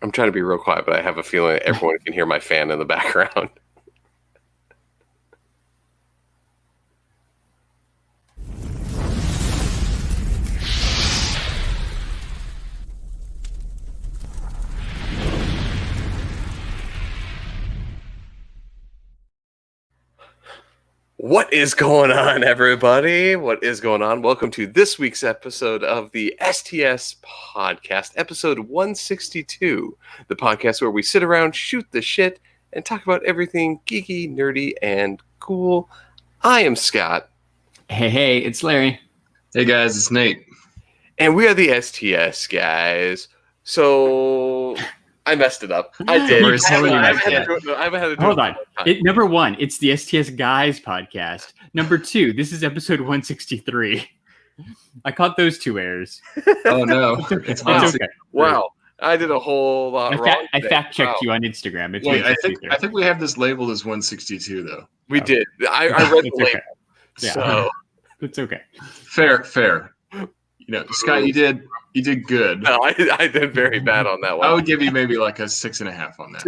I'm trying to be real quiet, but I have a feeling everyone can hear my fan in the background. What is going on, everybody? What is going on? Welcome to this week's episode of the STS Podcast, episode 162, the podcast where we sit around, shoot the shit, and talk about everything geeky, nerdy, and cool. I am Scott. Hey, it's Larry. Hey, guys, it's Nate. And we are the STS Guys. So... I messed it up. I did. Hold on. Number one, it's the STS Guys Podcast. Number two, this is episode 163. I caught those two errors. Oh, no. It's okay. Wow. I did a whole lot wrong. I fact-checked you on Instagram. It's Wait, I think we have this labeled as 162, though. We did. I read the label. Okay. Yeah. So. It's okay. Fair. You know, Scott, you did good. No, I did very bad on that one. I would give you maybe like a 6.5 on that.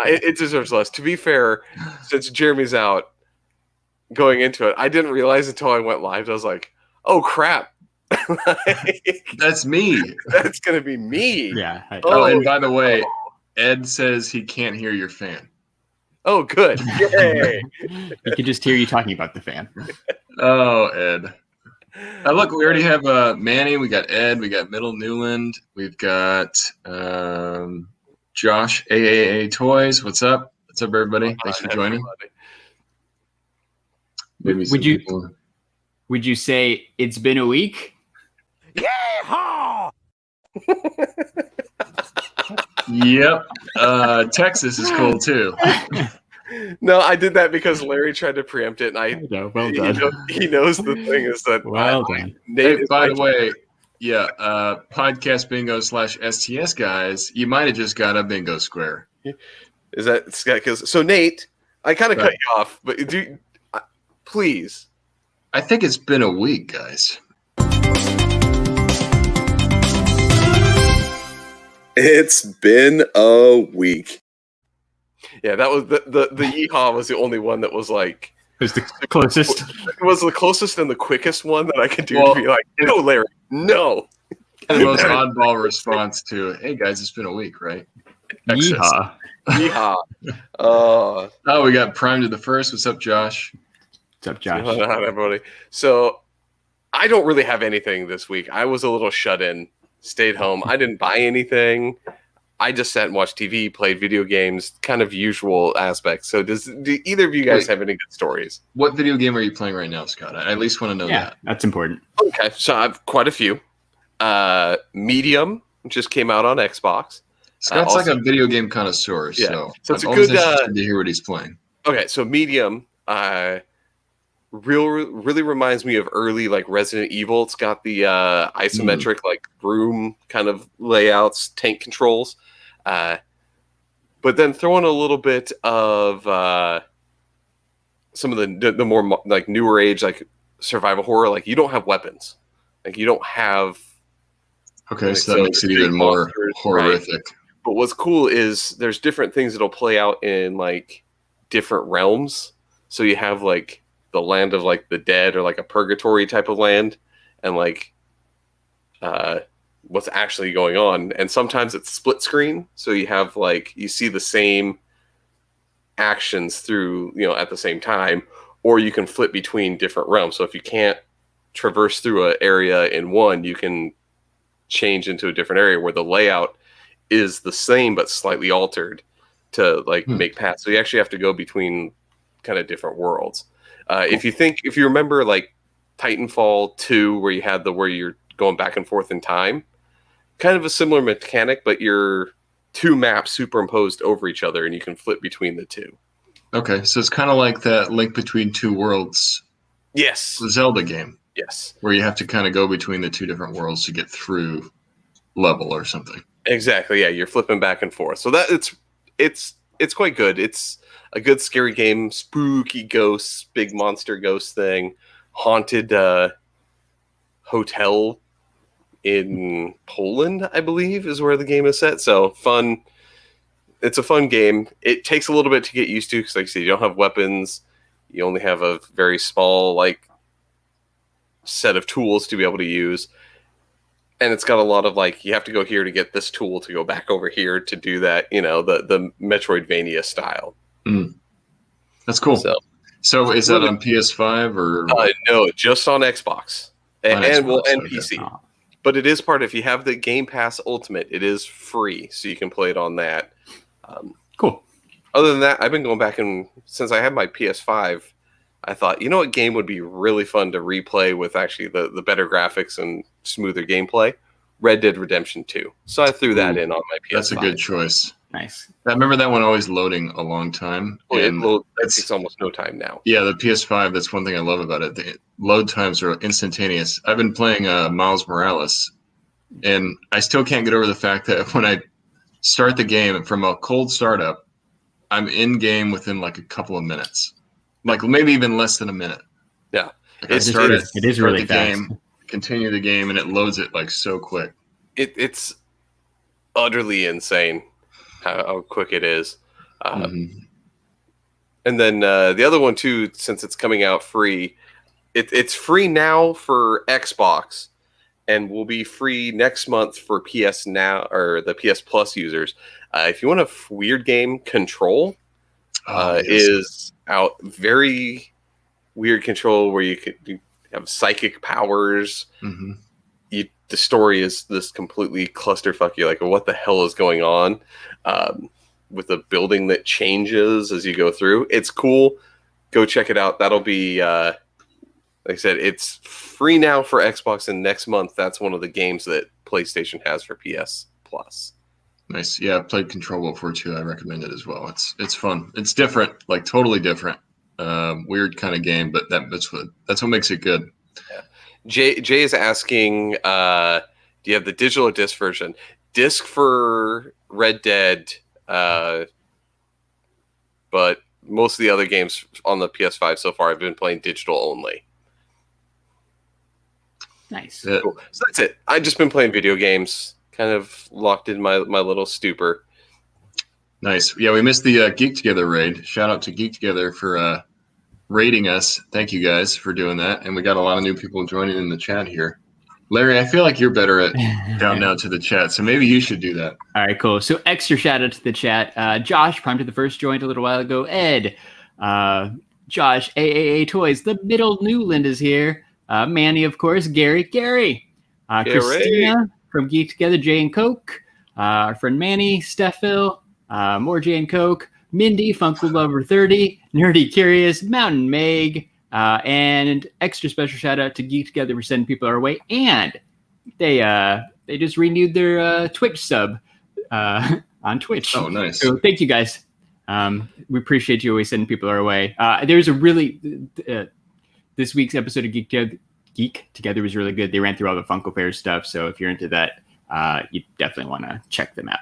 It deserves less. To be fair, since Jeremy's out going into it, I didn't realize until I went live. I was like, oh, crap. That's me. That's going to be me. Yeah. And by the way, Ed says he can't hear your fan. Oh, good. Yay. He could just hear you talking about the fan. Oh, Ed. Look, we already have Manny, we got Ed, we got Middle Newland, we've got Josh, AAA Toys. What's up? What's up, everybody? Thanks for joining. Would you say it's been a week? Yeehaw! Yep. Texas is cool, too. No, I did that because Larry tried to preempt it, and well done. He knows the thing is that. Well done. Hey, by the way, podcast bingo / STS guys. You might have just got a bingo square. Is that because? So Nate, I kind of cut you off, but please. I think it's been a week, guys. It's been a week. Yeah, that was the yeehaw was the only one that was like it was the closest. It was the closest and the quickest one that I could do to be like, no, Larry, no. The most oddball response to, hey guys, it's been a week, right? Yeehaw. Yeehaw. Oh, we got Prime to the First. What's up, Josh? What's up, Josh? Hi, everybody. So I don't really have anything this week. I was a little shut in, stayed home. I didn't buy anything. I just sat and watched TV, played video games, kind of usual aspects. So do either of you guys have any good stories? What video game are you playing right now, Scott? I at least want to know that. That's important. Okay, so I have quite a few. Medium just came out on Xbox. Scott's like a video game connoisseur, so it's I'm good interested to hear what he's playing. Okay, so Medium really reminds me of early like Resident Evil. It's got the isometric like room kind of layouts, tank controls. But then throw in a little bit of some of the more like newer age like survival horror. Like you don't have weapons, like you don't have. Okay, so that makes it even more horrific. Right? But what's cool is there's different things that'll play out in like different realms. So you have like the land of like the dead or like a purgatory type of land, and like what's actually going on. And sometimes it's split screen, so you have like you see the same actions through at the same time, or you can flip between different realms. So if you can't traverse through an area in one, you can change into a different area where the layout is the same but slightly altered to like make paths. So you actually have to go between kind of different worlds. If you remember like Titanfall 2, where you had where you're going back and forth in time, kind of a similar mechanic, but you're two maps superimposed over each other and you can flip between the two. Okay, so it's kind of like that Link Between Two Worlds. Yes. Zelda game. Yes. Where you have to kind of go between the two different worlds to get through level or something. Exactly. Yeah, you're flipping back and forth. So that it's quite good. It's a good scary game, spooky ghosts, big monster ghost thing, haunted hotel in Poland, I believe, is where the game is set. So fun. It's a fun game. It takes a little bit to get used to because, like I said, you don't have weapons. You only have a very small set of tools to be able to use. And it's got a lot of you have to go here to get this tool to go back over here to do that, the Metroidvania style. Mm. That's cool. So is that on PS5 or? No, just on Xbox and PC. Oh. But it is if you have the Game Pass Ultimate, it is free. So you can play it on that. Cool. Other than that, I've been going back and since I had my PS5, I thought, what game would be really fun to replay with actually the better graphics and smoother gameplay? Red Dead Redemption 2. So I threw that in on my PS5. That's a good choice. Nice. I remember that one always loading a long time. It's almost no time now. Yeah, the PS5, that's one thing I love about it. The load times are instantaneous. I've been playing Miles Morales, and I still can't get over the fact that when I start the game from a cold startup, I'm in game within a couple of minutes. Maybe even less than a minute. Yeah. It is really fast. Continue the game, and it loads it so quick. It's utterly insane how quick it is. And then the other one too, since it's coming out free, it's free now for Xbox and will be free next month for PS Now or the PS Plus users. If you want a weird game, Control is out. Very weird Control where you have psychic powers. Mm-hmm. The story is this completely clusterfuck. You're like, what the hell is going on? With a building that changes as you go through. It's cool. Go check it out. That'll be, like I said, it's free now for Xbox, and next month that's one of the games that PlayStation has for PS Plus. Nice. Yeah, I've played Control before too. I recommend it as well. It's fun. It's different, totally different. Weird kind of game, but that's what makes it good. Yeah. Jay is asking, do you have the digital or disc version? Disc for Red Dead, but most of the other games on the PS5 so far, I've been playing digital only. Nice. Yeah. Cool. So that's it. I've just been playing video games, kind of locked in my little stupor. Nice. Yeah, we missed the Geek Together raid. Shout out to Geek Together for raiding us. Thank you guys for doing that. And we got a lot of new people joining in the chat here. Larry, I feel like you're better at down to the chat, so maybe you should do that. All right, cool. So extra shout out to the chat. Josh, primed to the first, joined a little while ago. Ed, Josh, AAA Toys, the middle Newland is here. Manny, of course, Gary, Christina from Geek Together, Jay and Coke, our friend Manny, Steffil, more Jay and Coke, Mindy, Funko Lover 30, Nerdy Curious, Mountain Meg, and extra special shout out to Geek Together for sending people our way. And they just renewed their Twitch sub on Twitch. Oh, nice. So thank you guys. We appreciate you always sending people our way. There's a really this week's episode of Geek Together was really good. They ran through all the Funko Fair stuff. So if you're into that, you definitely want to check them out.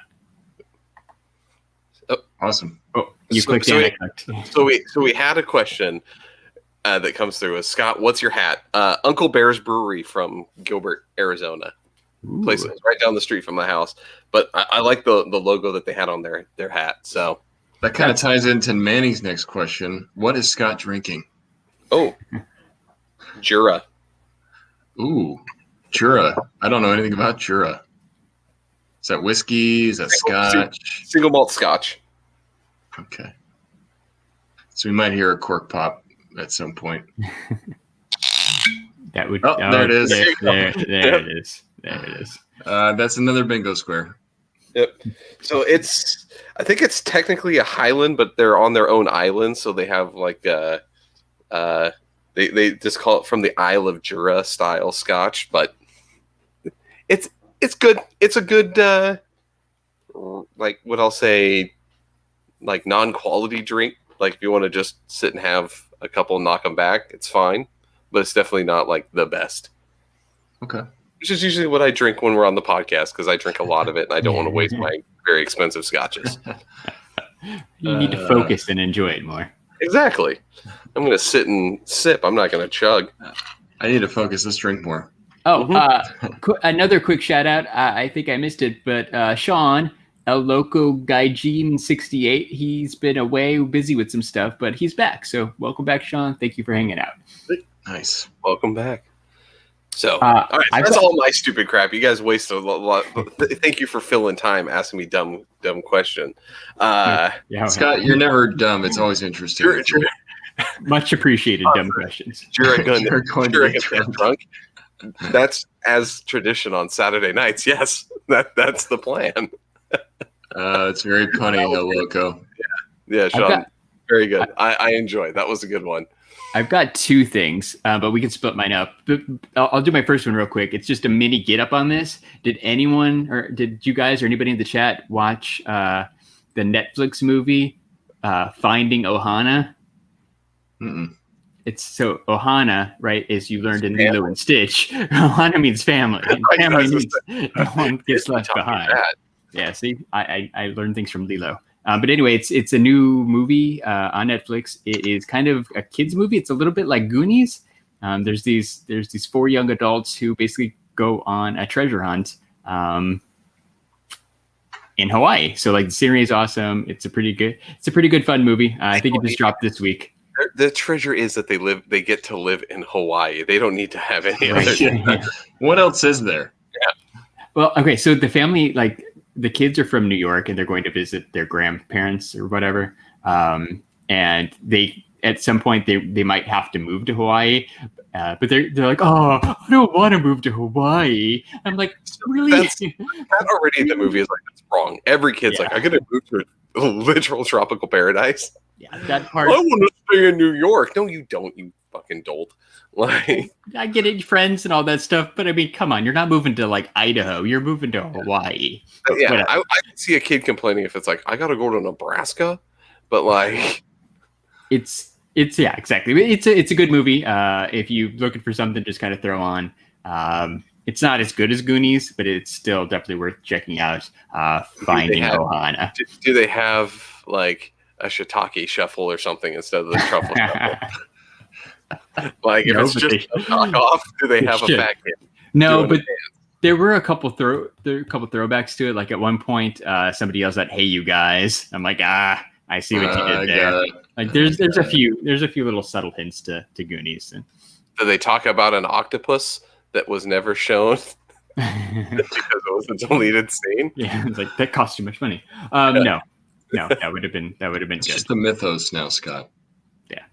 Oh, awesome. Oh, you clicked. So we had a question that comes through. Scott, what's your hat? Uncle Bear's Brewery from Gilbert, Arizona. Place is right down the street from my house. But I like the logo that they had on their hat. So that kind of ties into Manny's next question. What is Scott drinking? Oh, Jura. Ooh, Jura. I don't know anything about Jura. Is that whiskey? Is that scotch? Single malt scotch. Okay. So we might hear a cork pop at some point. That would. There it is. There it is. There it is. That's another bingo square. Yep. So I think it's technically a Highland, but they're on their own island, so they have they just call it from the Isle of Jura style scotch, but it's good. It's a good what I'll say, non-quality drink. If you want to just sit and have a couple and knock them back, it's fine, but it's definitely not the best. Okay. Which is usually what I drink when we're on the podcast, because I drink a lot of it and I don't want to waste my very expensive scotches. You need to focus and enjoy it more. Exactly. I'm going to sit and sip. I'm not going to chug. I need to focus. Let's drink more. Oh, another quick shout out. I think I missed it, but Sean, El Loco Gaijin 68, he's been away busy with some stuff, but he's back. So welcome back, Sean. Thank you for hanging out. Nice. Welcome back. So, all right, so that's all my stupid crap. You guys wasted a lot. Thank you for filling time asking me dumb question. Scott, you're never dumb. It's always interesting. Much appreciated, dumb questions. You're going to get drunk. That's as tradition on Saturday nights. Yes, that's the plan. It's very punny, El Loco. Yeah, Sean. Very good. I enjoyed. That was a good one. I've got two things, but we can split mine up. But I'll do my first one real quick. It's just a mini get up on this. Did anyone, or did you guys or anybody in the chat watch the Netflix movie Finding Ohana? Mm-mm. It's so Ohana, right? As you learned in Lilo and Stitch, Ohana means family. And family means no one gets left behind. Yeah, see, I learned things from Lilo. But anyway, it's a new movie on Netflix. It is kind of a kids movie. It's a little bit like Goonies. There's these four young adults who basically go on a treasure hunt in Hawaii. So like the series is awesome. It's a pretty good fun movie. I think it just dropped this week. The treasure is that they get to live in Hawaii. They don't need to have any other. What else is there? Yeah. Well, okay, so the family, like the kids are from New York and they're going to visit their grandparents or whatever. And they, at some point they might have to move to Hawaii, but they're like, oh, I don't want to move to Hawaii. I'm like, really? That already in the movie is like, that's wrong. Every kid's like, I'm going to move to a literal tropical paradise. Yeah, that part. I want to stay in New York. No, you don't, you fucking dolt. Like, I get it, friends and all that stuff, but I mean, come on, you're not moving to like Idaho. You're moving to Hawaii. Yeah, I can see a kid complaining if it's like, I got to go to Nebraska, but like, it's yeah, exactly. It's a good movie. If you're looking for something, just kind of throw on. It's not as good as Goonies, but it's still definitely worth checking out. Finding Ohana. Do they have like a shiitake shuffle or something instead of the truffle shuffle? Like if it's just a knockoff, do they have a fat kid? No, but there were a couple throwbacks to it. Like at one point, somebody yells out, "Hey, you guys!" I'm like, I see what you did there. Like there's a few little subtle hints to Goonies. Do they talk about an octopus that was never shown because it was a deleted scene? Yeah, it's like that cost too much money. No, that would have been good. Just the mythos now, Scott. Yeah.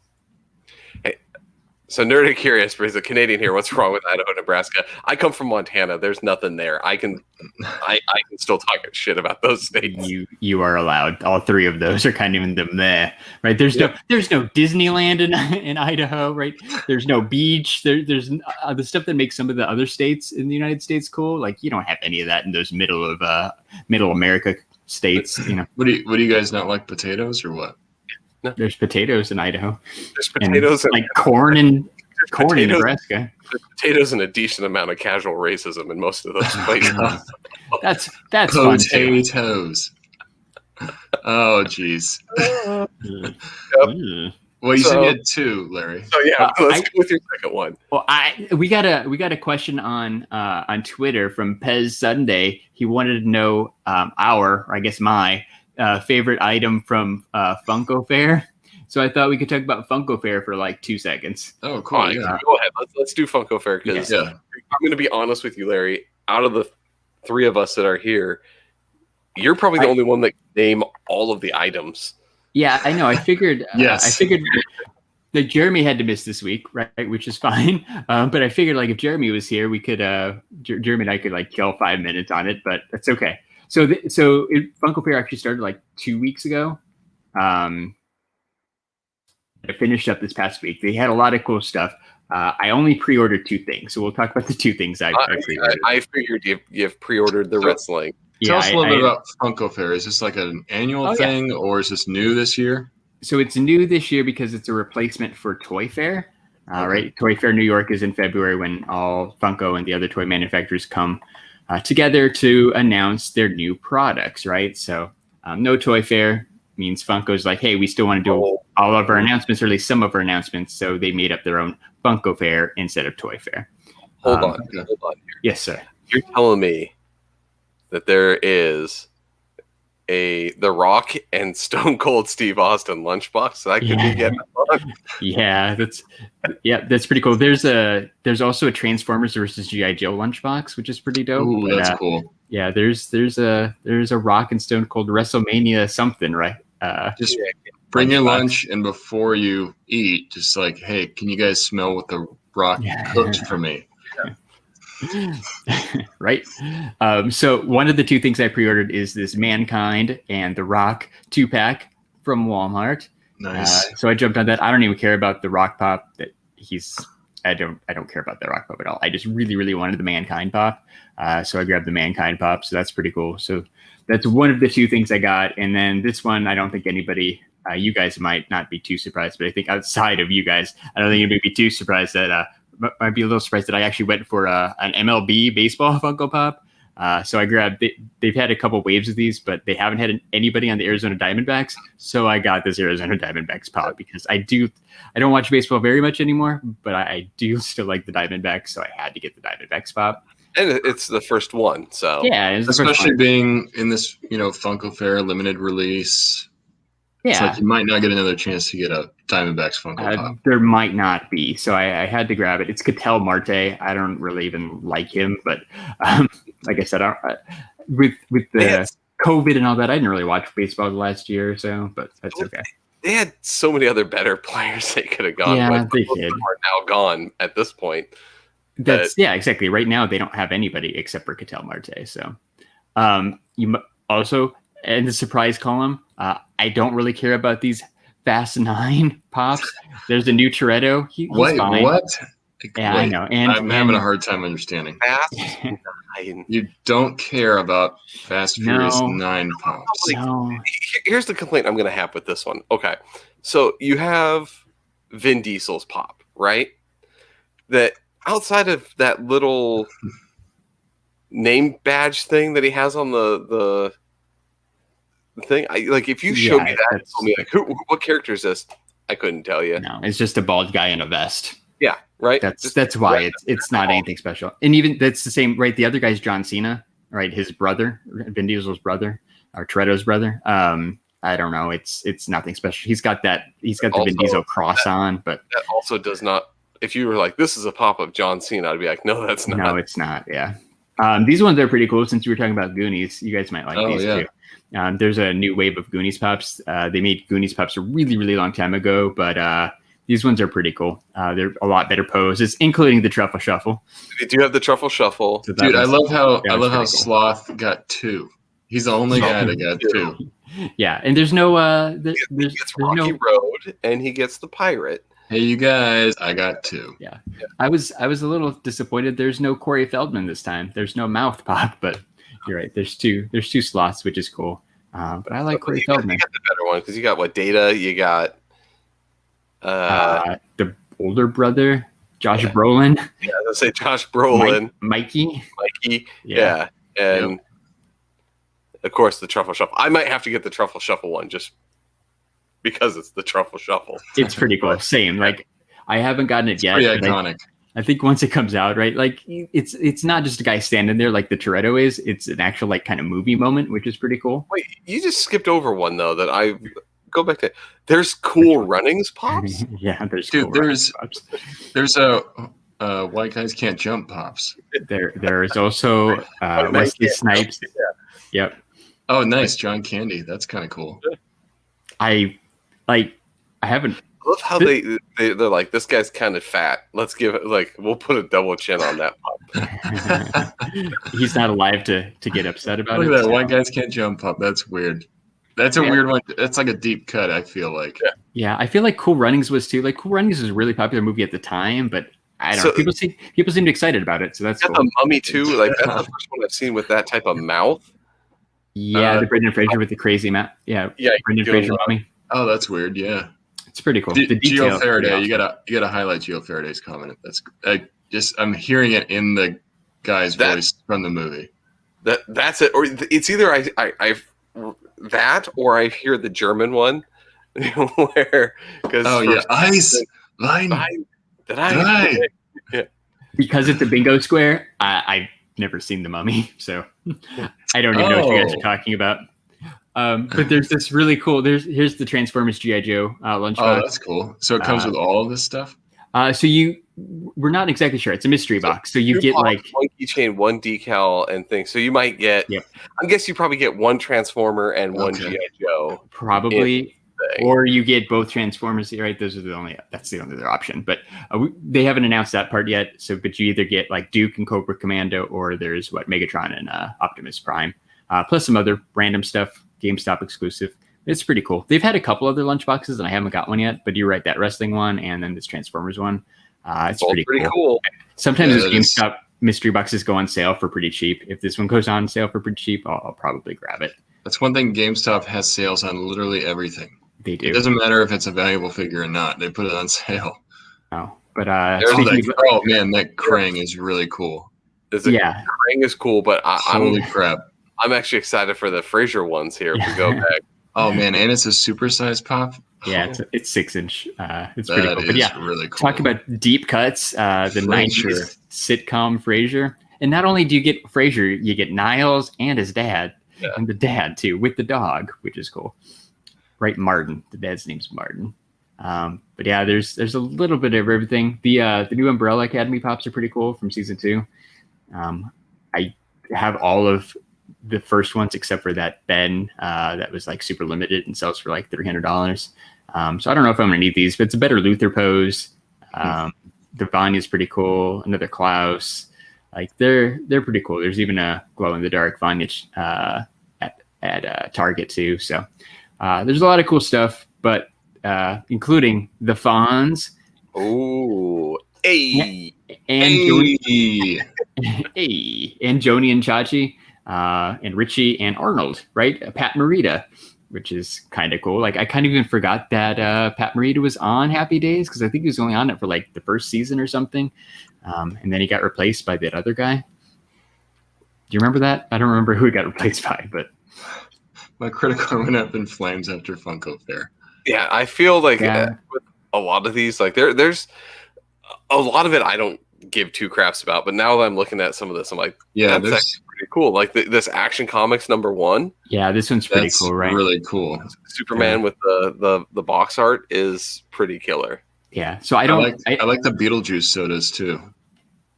Hey, so nerdy curious, but he's a Canadian here. What's wrong with Idaho, Nebraska? I come from Montana. There's nothing there. I can still talk shit about those states. You are allowed. All three of those are kind of in them there, right? There's no Disneyland in Idaho, right? There's no beach. There's the stuff that makes some of the other states in the United States cool. Like you don't have any of that in those middle America states. You know. What do you guys not like, potatoes or what? No. There's potatoes in Idaho. There's potatoes and like corn in Nebraska. There's potatoes and a decent amount of casual racism in most of those places. That's potatoes. Oh, jeez. Yep. Well, you said you had two, Larry. So yeah, let's go with your second one. Well, we got a question on Twitter from Pez Sunday. He wanted to know my favorite item from Funko Fair. So I thought we could talk about Funko Fair for like 2 seconds. Oh, cool. Right, yeah. Go ahead. Let's do Funko Fair because I'm going to be honest with you, Larry. Out of the three of us that are here, you're probably the only one that can name all of the items. Yeah, I know. I figured. Yes. I figured that Jeremy had to miss this week, right? Which is fine. But I figured like if Jeremy was here, we could Jeremy and I could like kill 5 minutes on it. But that's okay. So Funko Fair actually started like 2 weeks ago. It finished up this past week. They had a lot of cool stuff. I only pre-ordered 2 things, so we'll talk about the 2 things I pre-ordered. I figured you've pre-ordered the wrestling. Tell us a little bit about Funko Fair. Is this like an annual thing, or is this new this year? So it's new this year because it's a replacement for Toy Fair. Right? Toy Fair New York is in February when all Funko and the other toy manufacturers come together to announce their new products, right? So no Toy Fair means Funko's like, hey, we still want to do all of our announcements, or at least some of our announcements. So they made up their own Funko Fair instead of Toy Fair. Hold on here. Yes, sir. You're telling me that there is The Rock and Stone Cold Steve Austin lunchbox that I could be getting on? Yeah, that's pretty cool. There's also a Transformers versus G.I. Joe lunchbox, which is pretty dope. Ooh, that's cool. Yeah, there's a Rock and Stone Cold WrestleMania something, right? Just bring your lunch, and before you eat, just like, hey, can you guys smell what the Rock cooked for me? Right. So one of the two things I pre-ordered is this Mankind and The Rock 2-pack from Walmart. Nice. So I jumped on that. I don't even care about the Rock pop. I don't care about the Rock pop at all. I just really, really wanted the Mankind pop. So I grabbed the Mankind pop. So that's pretty cool. So that's one of the two things I got. And then this one, I don't think anybody, you guys might not be too surprised, but I think outside of you guys, I don't think anybody would be too surprised that, might be a little surprised that I actually went for an MLB baseball Funko Pop. So I grabbed, they've had a couple waves of these, but they haven't had anybody on the Arizona Diamondbacks. So I got this Arizona Diamondbacks pop because I don't watch baseball very much anymore, but I do still like the Diamondbacks. So I had to get the Diamondbacks pop. And it's the first one. So yeah, especially being in this, Funko Fair limited release. Yeah. It's like you might not get another chance to get a Diamondbacks Funko Pop. There might not be. So I had to grab it. It's Ketel Marte. I don't really even like him, but like I said, with the COVID and all that, I didn't really watch baseball the last year or so, but that's okay. They had so many other better players they could have gone with. They Most did. of them are now gone at this point. Yeah, exactly. Right now, they don't have anybody except for Ketel Marte. So you also, in the surprise column, I don't really care about these Fast 9 pops. There's a new Toretto. He's fine. What? Yeah, I know. And I'm having a hard time understanding. Fast 9. You don't care about Fast Furious 9 pops. No. Here's the complaint I'm going to have with this one. Okay, so you have Vin Diesel's pop, right? That outside of that little name badge thing that he has on the thing, if you showed me that and told me what character is this, I couldn't tell you. No, it's just a bald guy in a vest. Yeah, right. That's why it's not anything special. And even that's the same, right? The other guy's John Cena, right? His brother, Vin Diesel's brother, or Toretto's brother. I don't know. It's nothing special. He's got the Vin Diesel cross on, but that also does not. If you were like, this is a pop of John Cena, I'd be like, no, that's not. No, it's not. Yeah. These ones are pretty cool. Since you were talking about Goonies, you guys might like these too. There's a new wave of Goonies pops. They made Goonies pops a really, really long time ago, but these ones are pretty cool. They're a lot better poses, including the Truffle Shuffle. They do have the Truffle Shuffle. So dude, I love how Sloth got 2. He's the only guy that got 2. Yeah, and there's no he gets Rocky Road and he gets the Pirate. Hey, you guys, I got 2. Yeah. I was a little disappointed. There's no Corey Feldman this time. There's no mouth pop, but you're right. There's two slots, which is cool. But I like Corey Feldman. You got the better one because you got Data. You got the older brother, Josh Brolin. Yeah, I was gonna say Josh Brolin, Mikey. Yeah, and of course the Truffle Shuffle. I might have to get the Truffle Shuffle one just because it's the Truffle Shuffle. It's pretty cool. Same. Like I haven't gotten it yet. Pretty iconic. I think once it comes out, right? Like it's not just a guy standing there like the Toretto is. It's an actual kind of movie moment, which is pretty cool. Wait, you just skipped over one though that I go back to. There's Cool Runnings pops. Yeah, there's there's a White Guys Can't Jump pops. There is also Wesley Snipes. Yeah. Yep. Oh, nice, John Candy. That's kind of cool. I haven't. I love how they're like, this guy's kind of fat. Let's give it we'll put a double chin on that pop. He's not alive to get upset about it. Look at that. White Guys Can't Jump pop. That's weird. That's a weird one. That's like a deep cut, I feel like. Yeah, I feel like Cool Runnings was too. Like Cool Runnings was a really popular movie at the time, but I don't know. People seemed excited about it, so that's cool. The Mummy too. Like that's the first one I've seen with that type of mouth. Yeah, the Brendan Fraser with the crazy mouth. Yeah, Brendan Fraser Mummy. Oh, that's weird. Yeah, it's pretty cool. Gio Faraday, you gotta highlight Gio Faraday's comment. I'm hearing it in the guy's voice from the movie. That's it, or it's either I that or I hear the German one where ice line. Did I? because it's a bingo square, I've never seen the Mummy, so I don't even know what you guys are talking about. But there's this really cool. Here's the Transformers G.I. Joe lunchbox. Oh, that's cool. So it comes with all of this stuff. We're not exactly sure. It's a mystery box. So you get like one keychain, one decal, and things. So you might get. Yep. I guess you probably get one Transformer and one G.I. Joe. Probably. Or you get both Transformers, right? That's the only other option. But they haven't announced that part yet. But you either get like Duke and Cobra Commando, or there's Megatron and Optimus Prime, plus some other random stuff, GameStop exclusive. It's pretty cool. They've had a couple other lunchboxes, and I haven't got one yet. But you're right, that wrestling one and then this Transformers one. It's pretty cool. Sometimes those GameStop mystery boxes go on sale for pretty cheap. If this one goes on sale for pretty cheap, I'll probably grab it. That's one thing. GameStop has sales on literally everything. They do. It doesn't matter if it's a valuable figure or not. They put it on sale. Oh, but that Krang is really cool. Krang is cool, but holy crap! I'm actually excited for the Fraser ones here. If we go back. Oh man, and it's a supersized pop. Yeah, it's 6-inch. It's pretty cool. But yeah, really cool. Talk about deep cuts. The 90s sitcom Frasier, and not only do you get Frasier, you get Niles and his dad, and the dad too with the dog, which is cool. Right, Martin. The dad's name's Martin. But yeah, there's a little bit of everything. The new Umbrella Academy pops are pretty cool from season 2. I have all of the first ones except for that Ben that was like super limited and sells for like $300. So I don't know if I'm gonna need these, but it's a better Luther pose. The Vanya's pretty cool. Another Klaus. Like they're pretty cool. There's even a glow in the dark Vanya at Target too. So. There's a lot of cool stuff, but including the Fonz. Oh, hey, and Joni and Chachi, and Richie and Arnold, right? Pat Morita, which is kind of cool. Like I kind of even forgot that Pat Morita was on Happy Days because I think he was only on it for like the first season or something, and then he got replaced by that other guy. Do you remember that? I don't remember who he got replaced by, but. My credit card went up in flames after Funko Fair. Yeah, I feel like with a lot of these, like there's a lot of it I don't give two craps about. But now that I'm looking at some of this, I'm like, that's actually pretty cool. Like this Action Comics #1. Yeah, this one's pretty cool, right? Really cool. Superman with the box art is pretty killer. Yeah, so I like the Beetlejuice sodas too.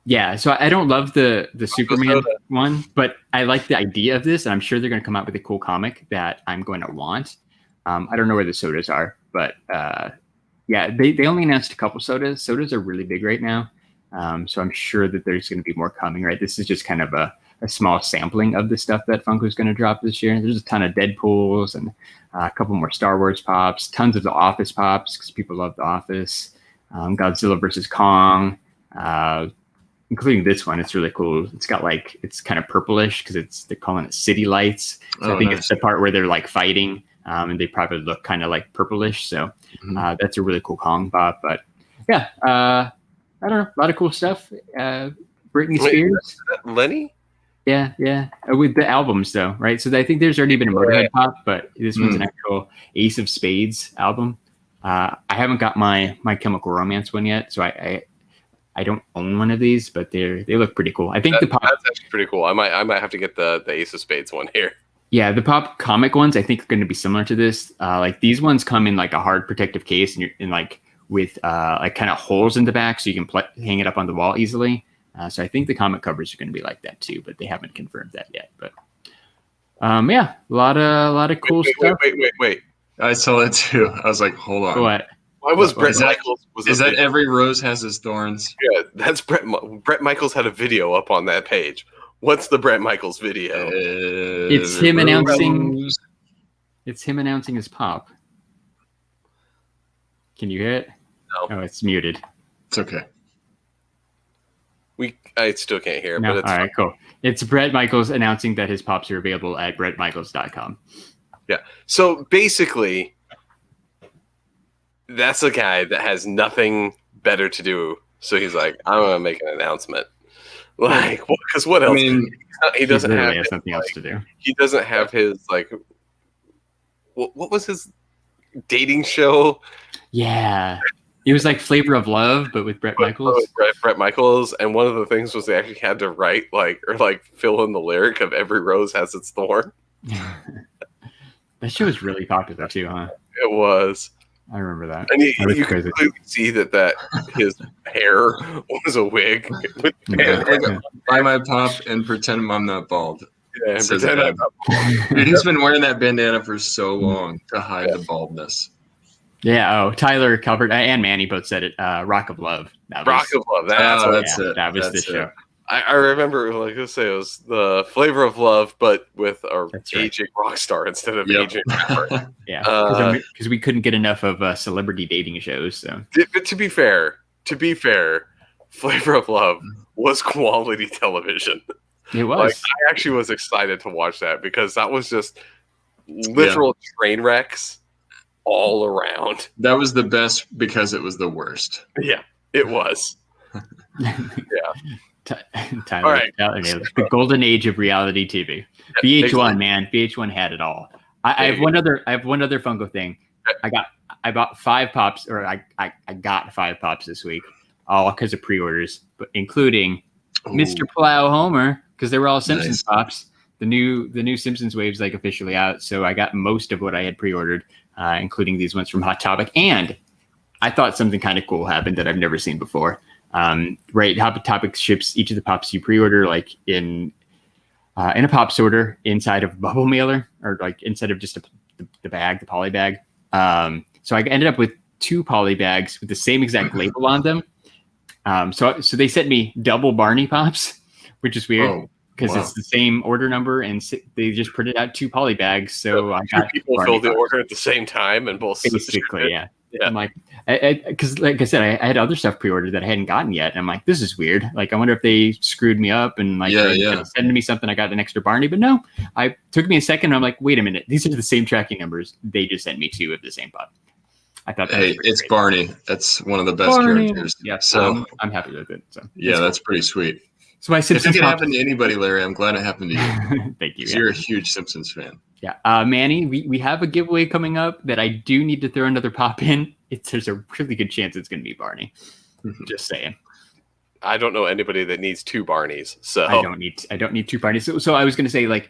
Yeah, so I don't love the Superman one, but I like the idea of this, and I'm sure they're going to come out with a cool comic that I'm going to want. I don't know where the sodas are, but they only announced a couple sodas. Sodas are really big right now, so I'm sure that there's going to be more coming, right? This is just kind of a small sampling of the stuff that Funko's going to drop this year. There's a ton of Deadpools and a couple more Star Wars pops, tons of The Office pops because people love The Office, Godzilla vs. Kong, including this one. It's really cool. It's got it's kind of purplish because they're calling it City Lights. So I think it's the part where they're like fighting, and they probably look kind of like purplish. So that's a really cool Kong pop. But yeah, I don't know, a lot of cool stuff. Britney Spears. Is that Lenny? Yeah. With the albums though, right? So I think there's already been a Motorhead pop, but this one's an actual Ace of Spades album. I haven't got my Chemical Romance one yet, so I don't own one of these, but they look pretty cool. I think the pop that's actually pretty cool. I might have to get the Ace of Spades one here. Yeah, the pop comic ones I think are going to be similar to this. Like these ones come in like a hard protective case, and you're in like with like kind of holes in the back, so you can hang it up on the wall easily. So I think the comic covers are going to be like that too, but they haven't confirmed that yet. But yeah, a lot of cool stuff. Wait. I saw that too. I was like, hold on. What? Why was Bret Michaels? Is that every rose has its thorns? Yeah, that's Bret Michaels had a video up on that page. What's the Bret Michaels video? It's him announcing. It's him announcing his pop. Can you hear it? No. Oh, it's muted. It's okay. I still can't hear it. No? But it's all right, cool. It's Bret Michaels announcing that his pops are available at bretmichaels.com. Yeah. So basically, that's a guy that has nothing better to do. So he's like, I'm going to make an announcement. Like, because what else? I mean, he doesn't have something else to do. He doesn't have his, like, what was his dating show? Yeah. It was like Flavor of Love, but with Bret Michaels. Bret Michaels, and one of the things was they actually had to write fill in the lyric of "Every rose has its thorn." That show was really popular too, huh? It was. I remember that. And you could clearly see that his hair was a wig. Buy my pop and pretend I'm not bald. Yeah, and pretend I'm not bald. Dude, he's been wearing that bandana for so long to hide the baldness. Yeah. Oh, Tyler, Calvert, and Manny both said it. Rock of Love. Rock of Love. That's it. That was the show. I remember, like I say, it was the Flavor of Love, but with our aging rock star instead of aging rapper. Yeah, because we couldn't get enough of celebrity dating shows. So, to be fair, Flavor of Love was quality television. It was. Like, I actually was excited to watch that because that was just literal train wrecks all around. That was the best because it was the worst. Yeah, it was. Yeah. Tyler, all right. The golden age of reality TV. VH1, man. VH1 had it all. I have one other Funko thing. I bought 5 pops, or I got 5 pops this week, all because of pre-orders, but including Mr. Plow Homer, because they were all Simpsons pops. The new Simpsons wave's like officially out, so I got most of what I had pre-ordered, including these ones from Hot Topic. And I thought something kind of cool happened that I've never seen before. Right, Hot Topic ships each of the pops you pre-order like in a pop sorter inside of a bubble mailer, or like instead of just the bag, the poly bag. So I ended up with 2 poly bags with the same exact label on them. So they sent me double Barney pops, which is weird because it's the same order number, and they just printed out 2 poly bags. So I got 2 people filled the order at the same time, and both basically, yeah. I'm like, because like I said, I had other stuff pre-ordered that I hadn't gotten yet. And I'm like, this is weird. Like, I wonder if they screwed me up and like sending me something. I got an extra Barney, but no. I took me a second. And I'm like, wait a minute, these are the same tracking numbers. They just sent me 2 of the same pop. I thought, it's great. Barney. That's one of the best characters. Yeah, so I'm happy with it. So yeah, that's pretty sweet. So my Simpsons. If it can happen to anybody, Larry, I'm glad it happened to you. Thank you. You're a huge Simpsons fan. Yeah, Manny, we have a giveaway coming up that I do need to throw another pop in. There's a really good chance it's going to be Barney. Just saying. I don't know anybody that needs 2 Barneys, so I don't need 2 Barneys. So I was going to say, like,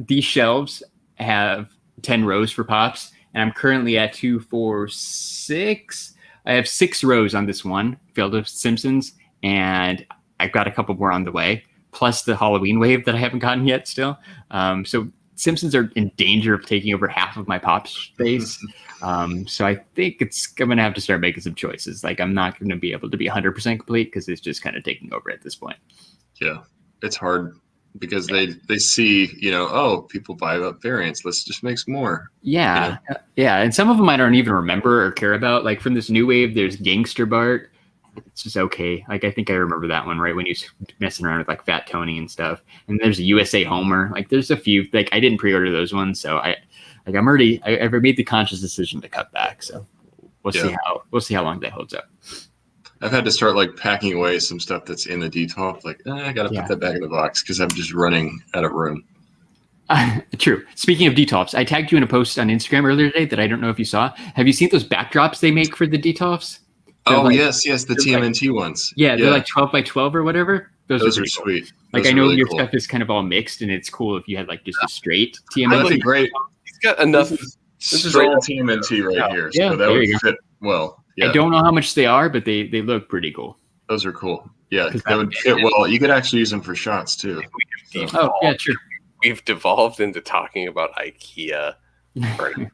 these shelves have 10 rows for pops, and I'm currently at 2, 4, 6. I have 6 rows on this one filled with Simpsons, and I've got a couple more on the way, plus the Halloween wave that I haven't gotten yet still. So Simpsons are in danger of taking over half of my pop space. So I think I'm going to have to start making some choices. Like, I'm not going to be able to be 100% complete because it's just kind of taking over at this point. Yeah, it's hard because they see, people buy up variants. Let's just make some more. Yeah. Yeah. And some of them I don't even remember or care about. Like, from this new wave, there's Gangster Bart. It's just okay. Like, I think I remember that one, right, when he was messing around with like Fat Tony and stuff. And there's a USA Homer. Like, there's a few. Like, I didn't pre-order those ones, so I've made the conscious decision to cut back. So we'll see how long that holds up. I've had to start like packing away some stuff that's in the detolf. Like, I got to put that back in the box because I'm just running out of room. True. Speaking of detolfs, I tagged you in a post on Instagram earlier today that I don't know if you saw. Have you seen those backdrops they make for the detolfs? Yes, the TMNT ones. Yeah, they're like 12 by 12 or whatever. Those are sweet. Like, I know really your stuff is kind of all mixed, and it's cool if you had like just a straight TMNT. That'd be great. He's got enough. This is all TMNT right here, so that would fit well. Yeah. I don't know how much they are, but they look pretty cool. Those are cool. Yeah, that would fit well. You could actually use them for shots too. Oh yeah, true. We've devolved into talking about IKEA furniture.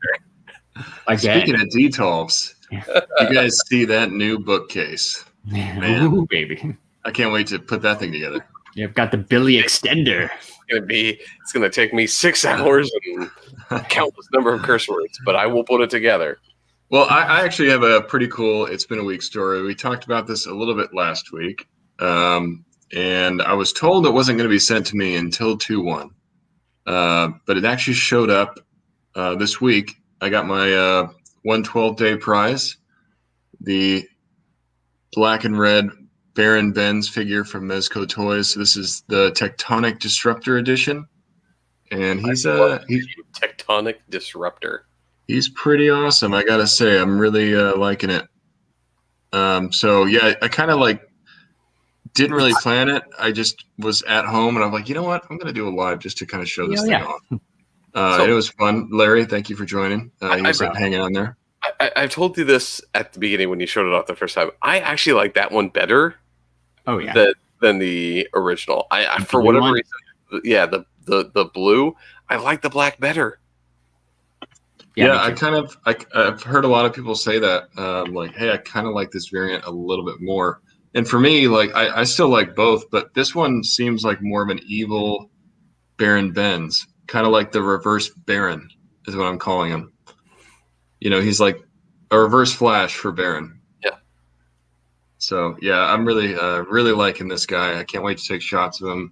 Speaking of detolfs, you guys see that new bookcase? Man, ooh, baby! I can't wait to put that thing together. You've got the Billy extender. It's gonna take me 6 hours and countless number of curse words, but I will put it together. Well, I actually have a pretty cool It's Been a Week story. We talked about this a little bit last week, and I was told it wasn't going to be sent to me until 2/1, but it actually showed up this week. I got my 112-day prize, the black and red Baron Benz figure from Mezco Toys. So this is the Tectonic Disruptor edition, and he's Tectonic Disruptor. He's pretty awesome, I gotta say. I'm really liking it. So yeah, I kind of like didn't really plan it. I just was at home and I'm like, you know what? I'm going to do a live just to kind of show this thing off. It was fun. Larry, thank you for joining. He was hanging on there. I've told you this at the beginning when you showed it off the first time. I actually like that one better. Oh yeah. Than the original. I for whatever reason, yeah, the blue. I like the black better. Yeah, I've heard a lot of people say that. Like, hey, I kind of like this variant a little bit more. And for me, like, I still like both, but this one seems like more of an evil Baron Benz, kind of like the reverse Baron is what I'm calling him. You know, he's like a reverse Flash for Baron. Yeah. So yeah, I'm really liking this guy. I can't wait to take shots of him.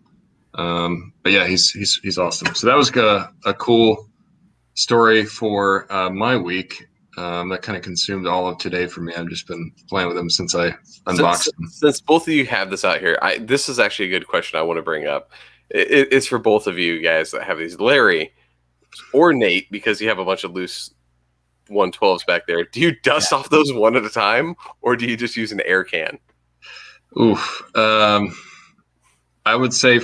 But yeah, he's awesome. So that was a cool story for my week. That kind of consumed all of today for me. I've just been playing with him since I unboxed him. Since both of you have this out here, this is actually a good question I want to bring up. It's for both of you guys that have these. Larry or Nate, because you have a bunch of loose 112s back there. Do you dust off those one at a time, or do you just use an air can? Oof. I would say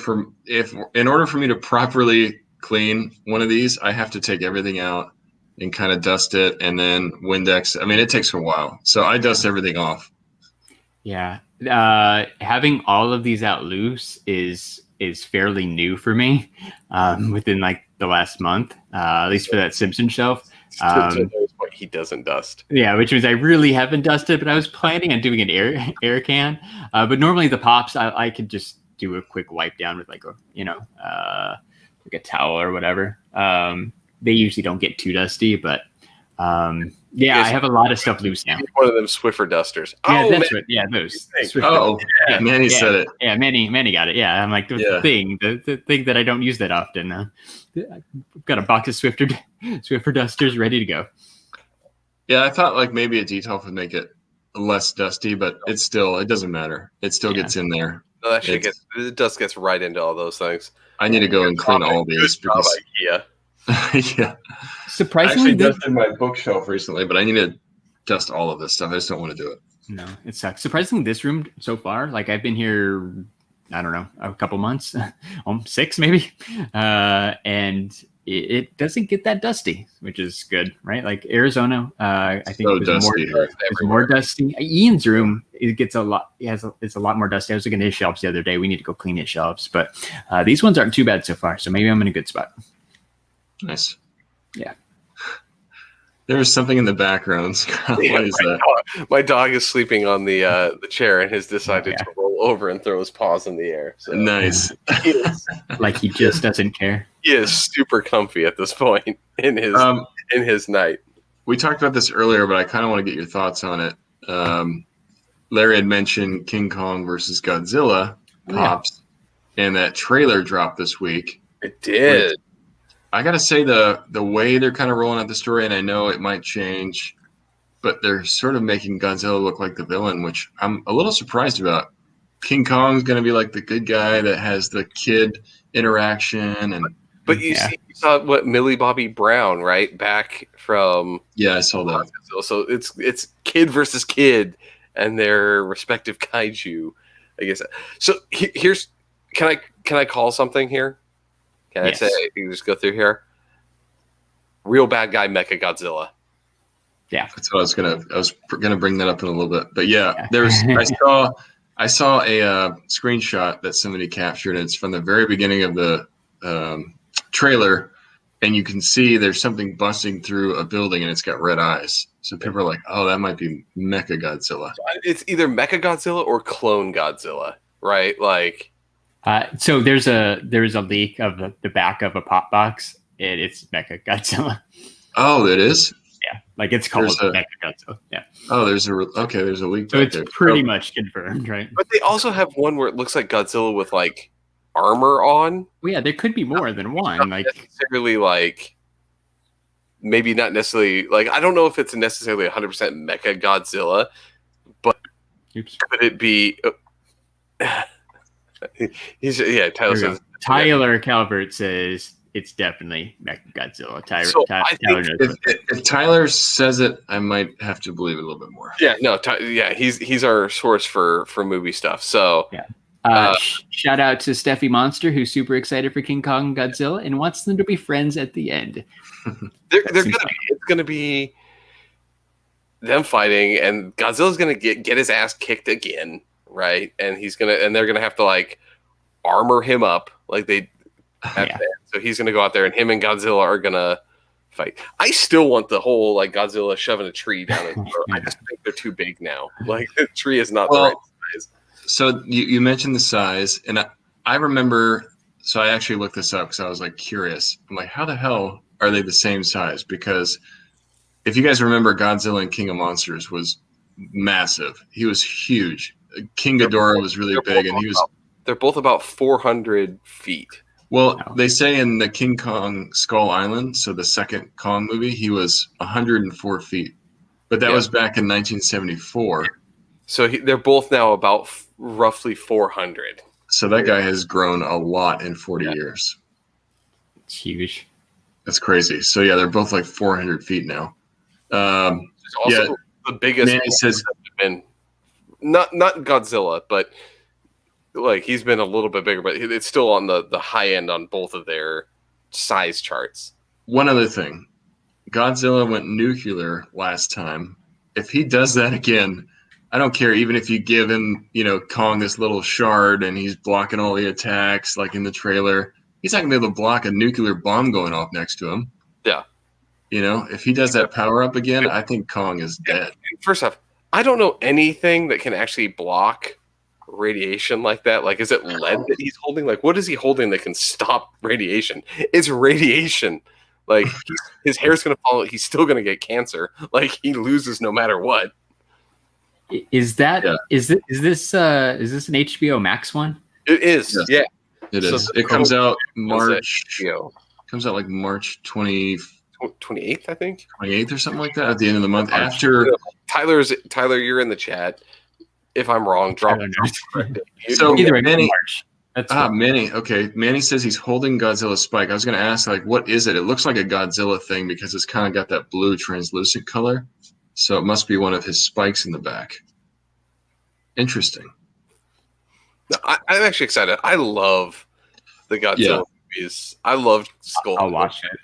in order for me to properly clean one of these, I have to take everything out and kind of dust it and then Windex. I mean, it takes a while. So I dust everything off. Yeah. Having all of these out loose is fairly new for me within like the last month, at least for that Simpson shelf. He doesn't dust. Yeah, which means I really haven't dusted, but I was planning on doing an air can. But normally the pops, I could just do a quick wipe down with like a towel or whatever. They usually don't get too dusty, but I have a lot of stuff loose now. One of them Swiffer dusters. Yeah, that's what. Yeah, those. Manny said it. Yeah, Manny got it. Yeah, I'm like the thing that I don't use that often. I've got a box of Swiffer dusters ready to go. Yeah, I thought like maybe a detail would make it less dusty, but it doesn't matter. It still gets in there. No, that shit the dust gets right into all those things. I need to go and clean all these because IKEA. Yeah. Surprisingly, I actually dusted my bookshelf recently, but I need to dust all of this stuff. I just don't want to do it. No, it sucks. Surprisingly, this room so far, like I've been here, I don't know, a couple months, 6 maybe, and it doesn't get that dusty, which is good, right? Like Arizona, I think it's more dusty. Ian's room, it's a lot more dusty. I was looking at his shelves the other day. We need to go clean his shelves, but these ones aren't too bad so far. So maybe I'm in a good spot. Nice. Yeah. There's something in the background. What is that? My dog is sleeping on the chair and has decided to roll over and throw his paws in the air. So. Nice. Like he just doesn't care. He is super comfy at this point in his night. We talked about this earlier, but I kind of want to get your thoughts on it. Larry had mentioned King Kong versus Godzilla pops, and that trailer dropped this week. It did. I got to say the way they're kind of rolling out the story, and I know it might change, but they're sort of making Godzilla look like the villain, which I'm a little surprised about. King Kong's going to be like the good guy that has the kid interaction. But you saw what Millie Bobby Brown, right? Back from... Yeah, I saw that. So it's kid versus kid and their respective kaiju, I guess. So here's... Can I call something here? Can I say, you just go through here? Real bad guy Mecha Godzilla. Yeah. That's what I was gonna bring that up in a little bit. But I saw a screenshot that somebody captured, and it's from the very beginning of the trailer, and you can see there's something busting through a building and it's got red eyes. So people are like, oh, that might be Mecha Godzilla. It's either Mecha Godzilla or Clone Godzilla, right? Like so there's a leak of the back of a pop box, and it's Mecha Godzilla. Oh, it is? Yeah, like it's called Mecha Godzilla. Yeah. Oh, there's a leak. So it's pretty much confirmed, right? But they also have one where it looks like Godzilla with like armor on. Well, yeah, there could be more than one. Not like necessarily like maybe not necessarily like I don't know if it's necessarily 100% Mecha Godzilla, but could it be? Tyler Calvert says it's definitely Mechagodzilla. So I think if Tyler says it, I might have to believe it a little bit more. Yeah, no, he's our source for movie stuff. So shout out to Steffi Monster, who's super excited for King Kong and Godzilla and wants them to be friends at the end. It's gonna be them fighting, and Godzilla's gonna get his ass kicked again, right? And they're gonna have to like armor him up like they. So he's gonna go out there, and him and Godzilla are gonna fight. I still want the whole like Godzilla shoving a tree down his throat. I just think they're too big now. Like the tree is not the right size. So you mentioned the size, and I remember. So I actually looked this up because I was like curious. I'm like, how the hell are they the same size? Because if you guys remember, Godzilla and King of Monsters was massive. He was huge. King Ghidorah was really big, and they're both about 400 feet. Well, they say in the King Kong Skull Island, so the second Kong movie, he was 104 feet. But that was back in 1974. So they're both now about roughly 400. So that guy has grown a lot in 40 years. It's huge. That's crazy. So, they're both like 400 feet now. It's also the biggest. Manny says, been, not Godzilla, but... like he's been a little bit bigger, but it's still on the high end on both of their size charts. One other thing, Godzilla went nuclear last time. If he does that again, I don't care. Even if you give him, Kong this little shard and he's blocking all the attacks, like in the trailer, he's not gonna be able to block a nuclear bomb going off next to him. Yeah. If he does that power up again, I think Kong is dead. First off, I don't know anything that can actually block radiation like that. Like, is it lead that he's holding? Like, what is he holding that can stop radiation? It's radiation. Like, his hair's gonna fall. He's still gonna get cancer. Like, he loses no matter what. Is this an HBO Max one? It is. Yes. Yeah, it is. So it comes out March. Comes out like March 28th, I think. 28th or something like that at the end of the month. After Tyler, you're in the chat. If I'm wrong, drop it. So either way, Manny, March. That's Manny. Okay, Manny says he's holding Godzilla's spike. I was going to ask, like, what is it? It looks like a Godzilla thing because it's kind of got that blue translucent color. So it must be one of his spikes in the back. Interesting. No, I'm actually excited. I love the Godzilla movies. I love Skull. I'll watch it.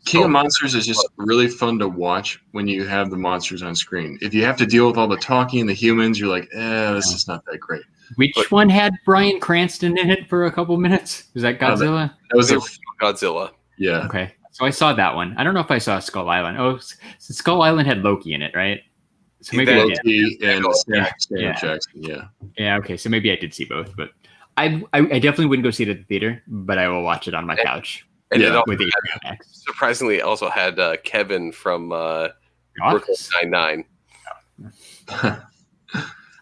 King of Monsters is just really fun to watch when you have the monsters on screen. If you have to deal with all the talking and the humans, you're like, this is not that great. Which one had Bryan Cranston in it for a couple minutes? Was that Godzilla? That was Godzilla. Yeah. Okay. So I saw that one. I don't know if I saw Skull Island. Oh, so Skull Island had Loki in it, right? So maybe Loki and Sam Jackson. Yeah. Yeah. Okay. So maybe I did see both, but I definitely wouldn't go see it at the theater, but I will watch it on my couch. And with surprisingly, also had Kevin from Brooklyn Nine-Nine.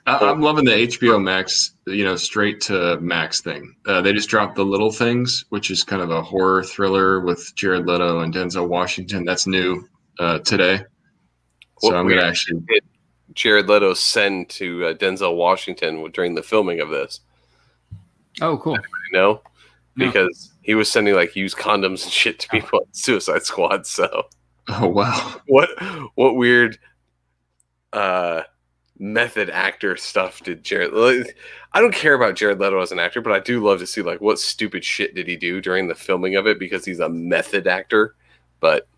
I'm loving the HBO Max, straight to Max thing. They just dropped The Little Things, which is kind of a horror thriller with Jared Leto and Denzel Washington. That's new today. So I'm going to actually... Jared Leto send to Denzel Washington during the filming of this? Oh, cool. No? Because he was sending like used condoms and shit to people at Suicide Squad. So, oh wow, what weird method actor stuff did Jared? I don't care about Jared Leto as an actor, but I do love to see like what stupid shit did he do during the filming of it because he's a method actor. But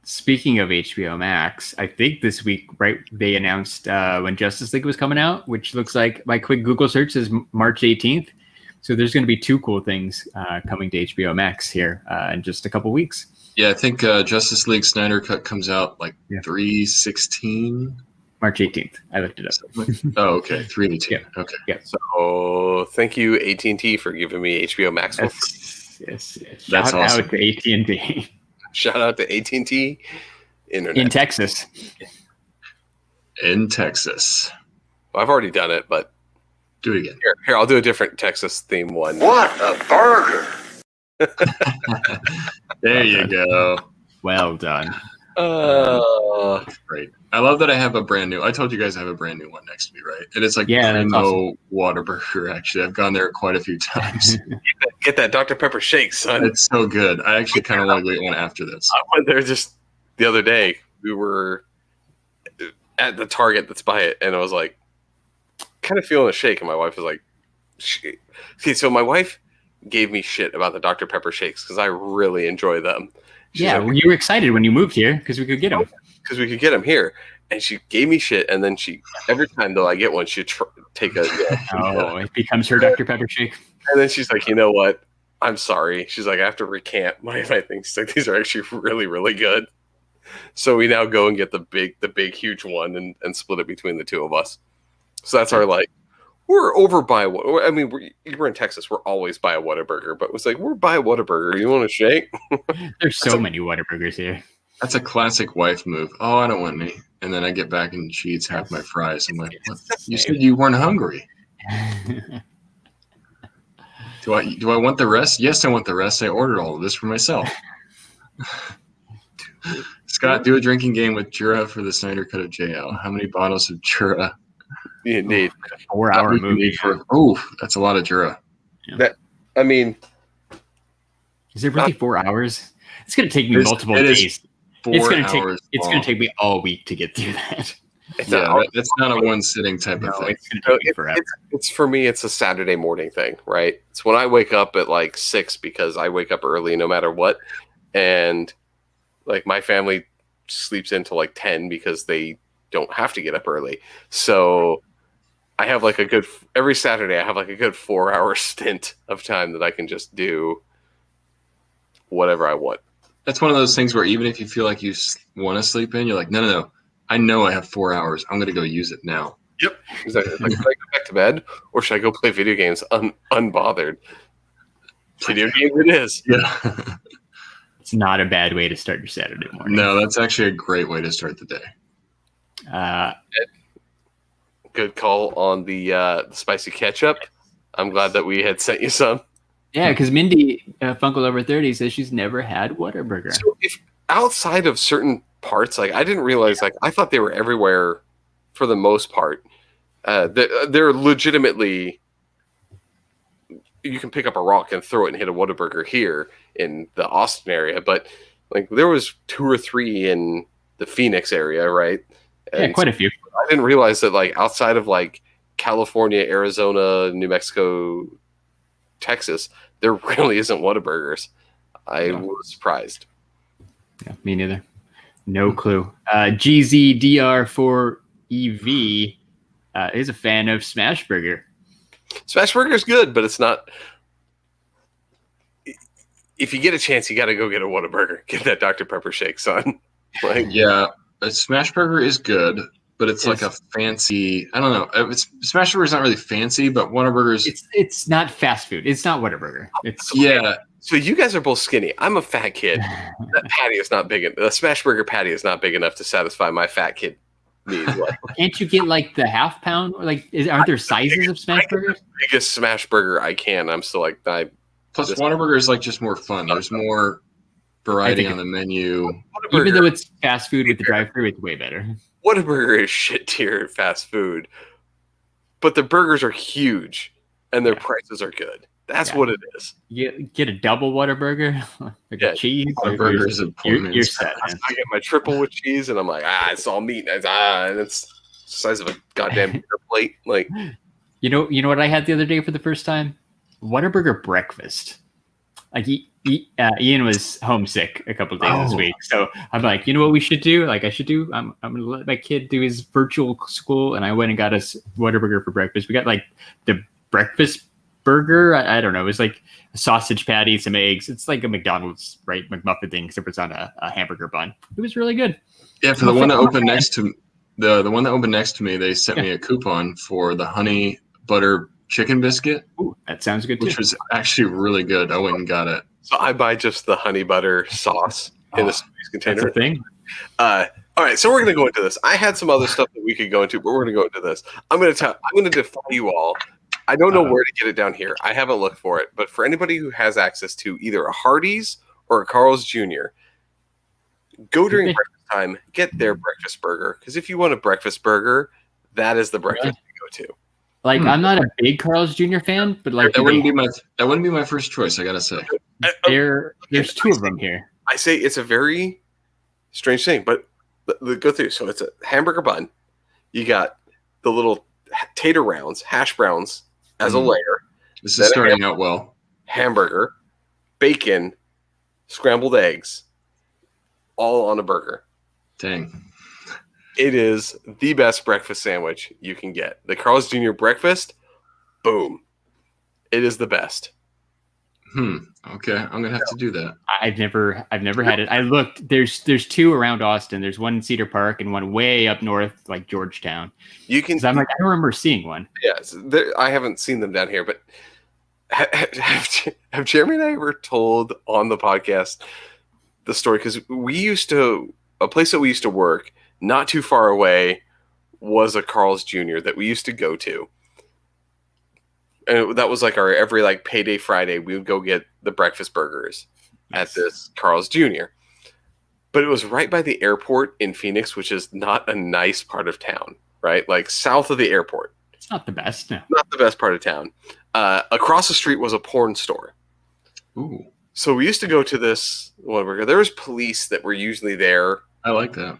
speaking of HBO Max, I think this week, right, they announced when Justice League was coming out, which looks like my quick Google search is March 18th. So there's going to be two cool things coming to HBO Max here in just a couple weeks. Yeah, I think Justice League Snyder Cut comes out like 3/16. March 18th. I looked it up. Oh, okay. 3/18. Yeah. Okay. Yeah. So thank you, AT&T, for giving me HBO Max. Yes. That's awesome. Out to AT&T. Shout out to AT&T Internet. In Texas. In Texas. Well, I've already done it, but... Do it again. Here, I'll do a different Texas theme one. What a burger! There you go. Well done. That's great. I love that I have a brand new. I told you guys I have a brand new one next to me, right? And it's like Primo awesome. Whataburger. Actually, I've gone there quite a few times. Get that Dr. Pepper shake, son. It's so good. I actually kind of want to get one after this. I went there just the other day. We were at the Target that's by it, and I was like, kind of feeling a shake, and my wife was like, shit. Okay, so my wife gave me shit about the Dr. Pepper shakes because I really enjoy them. She's like, well, you were excited when you moved here because we could get them. Because we could get them here. And she gave me shit, and then every time though I get one, she'd take a. It becomes her Dr. Pepper shake. And then she's like, you know what? I'm sorry. She's like, I have to recant my thing. She's like, these are actually really, really good. So we now go and get the big, huge one and split it between the two of us. So that's our we're over by what? I mean, we're in Texas. We're always by a Whataburger, but it was like, we're by a Whataburger. You want a shake? There's so many Whataburgers here. That's a classic wife move. Oh, I don't want any. And then I get back and she eats half my fries. I'm like, what? You said you weren't hungry. Do I want the rest? Yes, I want the rest. I ordered all of this for myself. Scott, do a drinking game with Jura for the Snyder Cut of JL. How many bottles of Jura? You need 4-hour movie. That's a lot of Jura. Yeah. Is it really 4 hours? It's going to take me multiple days. It's going to take me all week to get through that. That's not a one sitting type of thing. It's going to take me forever. It's for me. It's a Saturday morning thing, right? It's when I wake up at like 6 because I wake up early no matter what, and like my family sleeps until like 10 because they don't have to get up early. So I have like every Saturday I have like a good 4-hour stint of time that I can just do whatever I want. That's one of those things where even if you feel like you want to sleep in, you're like, no. I know I have 4 hours. I'm going to go use it now. Yep. Exactly. Like, should I go back to bed or should I go play video games unbothered? Video games it is. Yeah. It's not a bad way to start your Saturday morning. No, that's actually a great way to start the day. Good call on the spicy ketchup. I'm glad that we had sent you some. Yeah, because Mindy, Funko Lover 30, says she's never had Whataburger. So if outside of certain parts, like I didn't realize, like I thought they were everywhere for the most part. They're legitimately, you can pick up a rock and throw it and hit a Whataburger here in the Austin area, but like there was 2 or 3 in the Phoenix area, right? And quite a few. I didn't realize that like outside of like California, Arizona, New Mexico, Texas, there really isn't Whataburgers. I was surprised. Yeah, me neither. No clue. GZDR4EV is a fan of Smashburger. Smashburger's good, but it's not. If you get a chance, you got to go get a Whataburger. Get that Dr. Pepper shake, son. Like, yeah, a Smashburger is good, but it's like a fancy. I don't know. Smashburger is not really fancy, but Whataburger's. It's not fast food. It's not Whataburger. It's So you guys are both skinny. I'm a fat kid. That patty is not big. The Smashburger patty is not big enough to satisfy my fat kid needs. Can't you get like the half pound? Like, aren't there sizes of Smashburgers? Biggest Smashburger I can. I'm still like Plus, Whataburger is like just more fun. There's more variety on the menu. Even though it's fast food with the drive-thru, it's way better. Whataburger is shit tier fast food, but the burgers are huge and their prices are good. That's what it is. You get a double Whataburger, like a cheese. Whataburger is a you're set. I get my triple with cheese, and I'm like, it's all meat. And it's the size of a goddamn dinner plate. Like, you know what I had the other day for the first time? Whataburger breakfast. Like Ian was homesick a couple of days this week, so I'm like, you know what we should do? Like, I'm gonna let my kid do his virtual school, and I went and got us Whataburger for breakfast. We got like the breakfast burger. I don't know. It was like a sausage patty, some eggs. It's like a McDonald's, right, McMuffin thing, except it's on a hamburger bun. It was really good. Yeah, for the one that opened next to the one that opened next to me, they sent me a coupon for the honey butter chicken biscuit. Ooh, that sounds good too. Which was actually really good. I went and got it. So I buy just the honey butter sauce in a space container. That's a thing. All right, so we're going to go into this. I had some other stuff that we could go into, but we're going to go into this. I'm going to defy you all. I don't know where to get it down here. I haven't looked for it, but for anybody who has access to either a Hardee's or a Carl's Jr., Go during breakfast time, get their breakfast burger. Because if you want a breakfast burger, that is the breakfast you go to. Like, I'm not a big Carl's Jr. fan, but like that wouldn't be my first choice. I gotta say, there's two of them here. I say it's a very strange thing, but go through. So it's a hamburger bun. You got the little tater rounds, hash browns as a layer. This is starting out well. Hamburger, bacon, scrambled eggs, all on a burger. Dang. It is the best breakfast sandwich you can get. The Carl's Jr. breakfast, boom. It is the best. Okay, I'm gonna have to do that. I've never had it. I looked. There's two around Austin. There's one in Cedar Park and one way up north, like Georgetown. You can. I'm like, I don't remember seeing one. Yes, I haven't seen them down here, but have Jeremy and I ever told on the podcast the story? Because a place that we used to work not too far away was a Carl's Jr. that we used to go to. And that was like our every like payday Friday, we would go get the breakfast burgers at this Carl's Jr. But it was right by the airport in Phoenix, which is not a nice part of town, right? Like south of the airport. It's not the best. No. Not the best part of town. Across the street was a porn store. Ooh. So we used to go to this one burger. There was police that were usually there. I like that.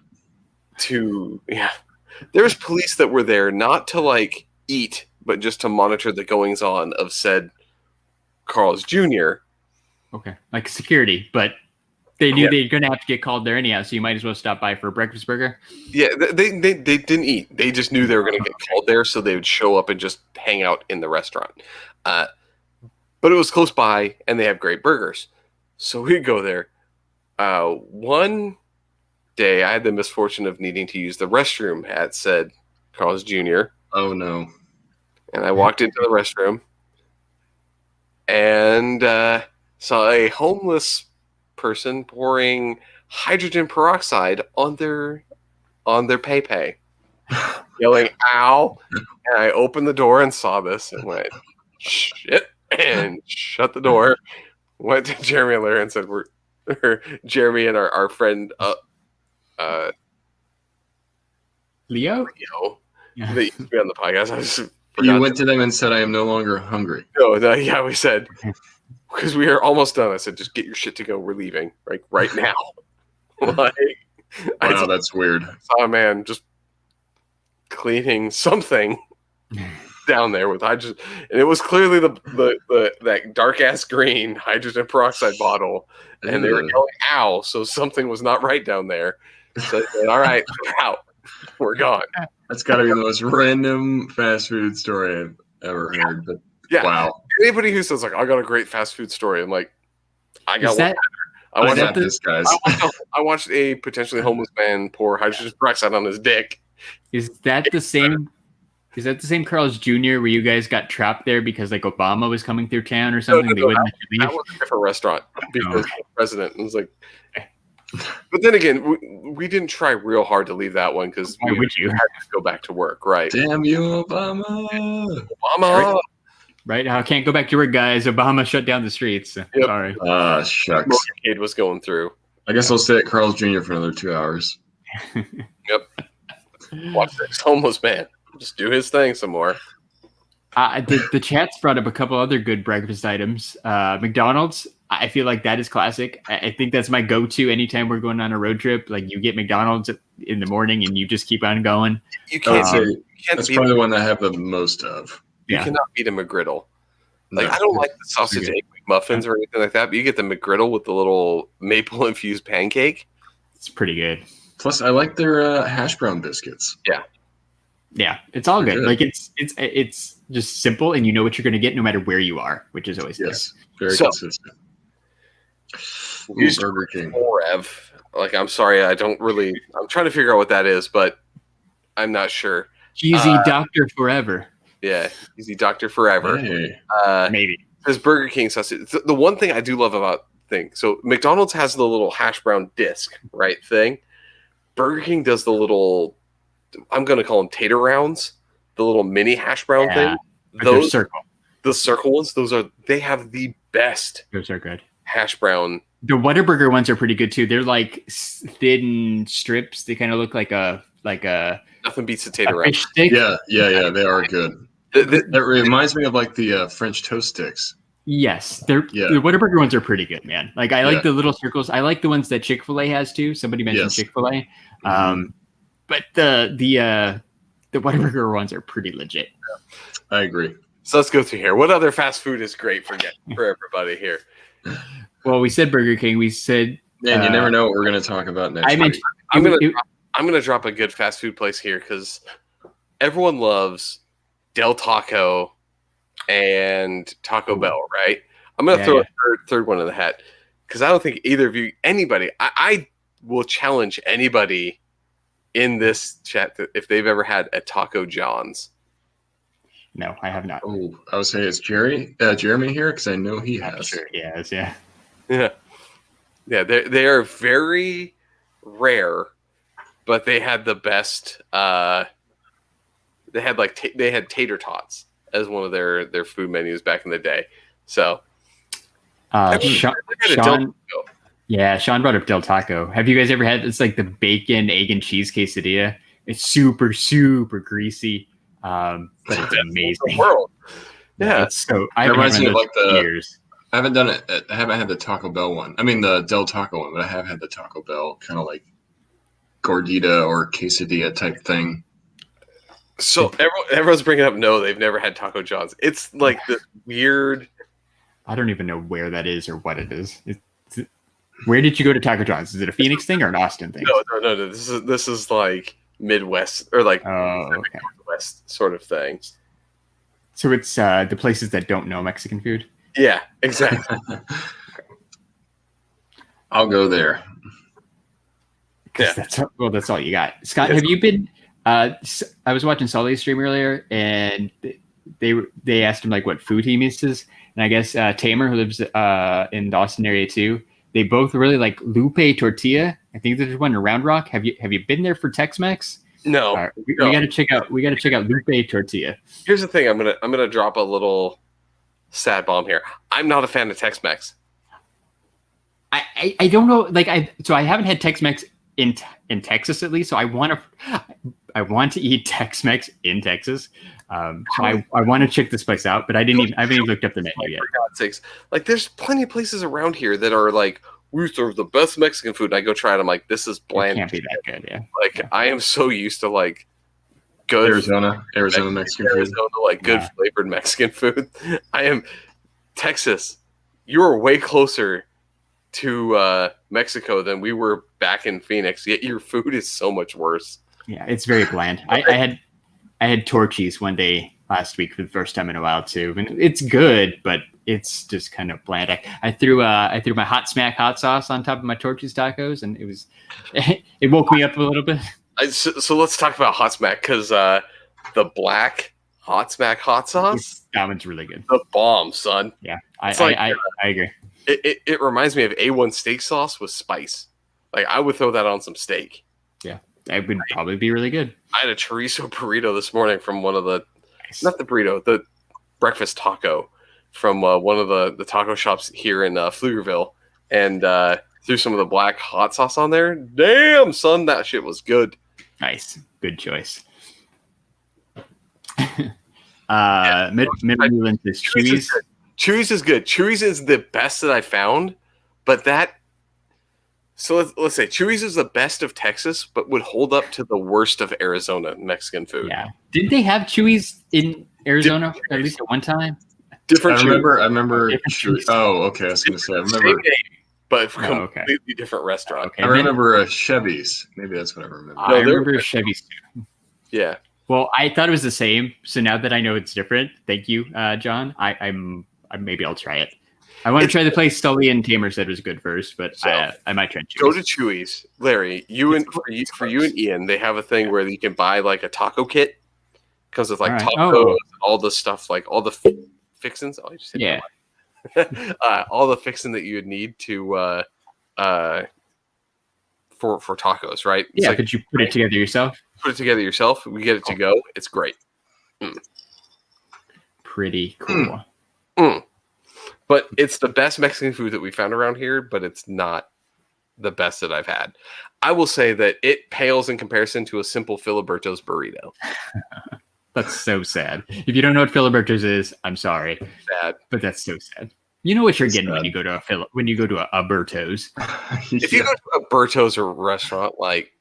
There was police that were there not to like eat, but just to monitor the goings on of said Carl's Jr. Okay, like security, but they knew they were going to have to get called there anyhow, so you might as well stop by for a breakfast burger. Yeah, they didn't eat. They just knew they were going to get called there, so they would show up and just hang out in the restaurant. But it was close by, and they have great burgers. So we'd go there. One day, I had the misfortune of needing to use the restroom at said Carl's Jr. Oh, no. And I walked into the restroom and saw a homeless person pouring hydrogen peroxide on their pay, yelling "ow!" And I opened the door and saw this and went, "Shit!" and shut the door. Went to Jeremy and Larry and said, Jeremy and our friend Leo. Yeah. They used to be on the podcast. You went to them and said, "I am no longer hungry." No, yeah, we said, because we are almost done. I said, just get your shit to go. We're leaving right now. Wow, that's weird. I saw a man just cleaning something down there with hydrogen, and it was clearly that dark ass green hydrogen peroxide bottle, and they were yelling "ow!" So something was not right down there. So they said, "All right, we're out. We're gone." That's got to be the most random fast food story I've ever heard. But wow. Anybody who says I got a great fast food story, I'm like, I got one. I watched a potentially homeless man pour hydrogen peroxide on his dick. Is that the same? Is that the same Carl's Jr. where you guys got trapped there because like Obama was coming through town or something? They wouldn't let you leave? That was a different restaurant because the president was like. But then again, we didn't try real hard to leave that one because we had to go back to work, right? Damn you, Obama! Obama! Right? I can't go back to work, guys. Obama shut down the streets. Yep. Sorry. Shucks. Motorcade was going through. I guess I'll stay at Carl's Jr. for another 2 hours. Yep. Watch this homeless man just do his thing some more. The chat's brought up a couple other good breakfast items. McDonald's. I feel like that is classic. I think that's my go-to anytime we're going on a road trip. Like you get McDonald's in the morning and you just keep on going. You can't that's probably the one I have the most of. You cannot beat a McGriddle. Like I don't like the sausage egg muffins or anything like that, but you get the McGriddle with the little maple infused pancake. It's pretty good. Plus, I like their hash brown biscuits. Yeah, it's all good. Like it's just simple, and you know what you're going to get no matter where you are, which is always nice. Very consistent. Burger King. Rev. Like, I'm sorry, I'm trying to figure out what that is, but I'm not sure. Easy Dr. Forever. Yeah, Easy Dr. Forever. Hey. Maybe. There's Burger King sausage. The one thing I do love about things, so McDonald's has the little hash brown disc, right, thing. Burger King does the little, I'm going to call them tater rounds, the little mini hash brown thing. Those circle. The circle ones, they have the best. Those are good. hash brown. The Whataburger ones are pretty good too. They're like thin strips. They kind of look like a Nothing beats a tater wrap. fish stick. Yeah, they are good. That reminds me of like the French toast sticks. Yes, the Whataburger ones are pretty good, man. Like I like the little circles. I like the ones that Chick-fil-A has too. Somebody mentioned Chick-fil-A, but the Whataburger ones are pretty legit. I agree. So let's go through here. What other fast food is great for everybody here? Well, we said Burger King. We said, man, you never know what we're going to talk about next. I'm gonna drop a good fast food place here because everyone loves Del Taco and Taco Bell, right? I'm gonna throw a third one in the hat because I don't think either of you, anybody, I will challenge anybody in this chat that if they've ever had a Taco John's. No, I have not. Oh, I would say it's Jeremy here because I know he has. Sure he has, yeah. They are very rare, but they had the best. They had tater tots as one of their food menus back in the day. So, Sean brought up Del Taco. Have you guys ever had? It's like the bacon, egg, and cheese quesadilla. It's super, super greasy. But it's amazing. Yeah, it's so. It reminds me of like years. I haven't done it. I haven't had the Taco Bell one. I mean the Del Taco one, but I have had the Taco Bell kind of like gordita or quesadilla type thing. So everyone's bringing up no, they've never had Taco John's. It's like this weird. I don't even know where that is or what it is. Where did you go to Taco John's? Is it a Phoenix thing or an Austin thing? No. This is like Midwest or like West sort of thing. So it's the places that don't know Mexican food. Yeah, exactly. I'll go there. Yeah, that's all you got. Scott, have you been? I was watching Sully's stream earlier, and they asked him like what food he misses, and I guess Tamer, who lives in the Austin area too, they both really like Lupe tortilla. I think there's one in Round Rock. Have you been there for Tex-Mex? No, we got to check out. We got to check out Lupe tortilla. Here's the thing. I'm gonna drop a little sad bomb here. I'm not a fan of Tex-Mex. I don't know. Like I haven't had Tex-Mex in Texas at least. So I want to eat Tex-Mex in Texas. So I want to check this place out, but I haven't even looked up the menu yet. For God's sakes, like there's plenty of places around here that are like, we serve the best Mexican food. And I go try it. I'm like, this is bland. It can't be that good, yeah. Like I am so used to like good Arizona Mexican food. Like good flavored Mexican food. I am Texas. You are way closer to Mexico than we were back in Phoenix. Yet your food is so much worse. Yeah, it's very bland. I had Torchy's one day last week for the first time in a while too, and it's good, but it's just kind of bland. I threw my Hot Smack hot sauce on top of my Torchy's tacos, and it woke me up a little bit. So let's talk about Hot Smack because the black Hot Smack hot sauce, that one's really good. The bomb, son. Yeah, I agree. It reminds me of A1 steak sauce with spice. Like I would throw that on some steak. Yeah, that would probably be really good. I had a chorizo burrito this morning from one of the, not the burrito, the breakfast taco from one of the taco shops here in Pflugerville, and threw some of the black hot sauce on there. Damn, son, that shit was good. Nice, good choice. Mid-Newland is Chewy's. Chewy's is good. Chewy's is the best that I found, but that. So let's say Chewy's is the best of Texas, but would hold up to the worst of Arizona Mexican food. Yeah, did they have Chewy's in Arizona at least at one time? Different. I remember. Chewy's. Oh, okay. I was going to say. I remember. Same name, but completely different restaurant. Okay. I remember Chevy's. Maybe that's what I remember. I remember Chevy's too. Yeah. Well, I thought it was the same, so now that I know it's different, thank you, John. Maybe I'll try it. I want to try the place Sully and Tamer said was good first, but I might try Chewy's. Go to Chewy's, Larry. For you and Ian, they have a thing where you can buy like a taco kit. Comes with like tacos, all the stuff, like all the fixins. Oh, I just hit all the fixin that you would need to for tacos, right? It's yeah, could you put it together yourself? Put it together yourself. We get it to go. It's great. Pretty cool. But it's the best Mexican food that we found around here, but it's not the best that I've had. I will say that it pales in comparison to a simple Filiberto's burrito. That's so sad. If you don't know what Filiberto's is, I'm sorry. Sad. But that's so sad. You know what you're It's getting when sad. you go to a Berto's. If you go to a Berto's or restaurant, like,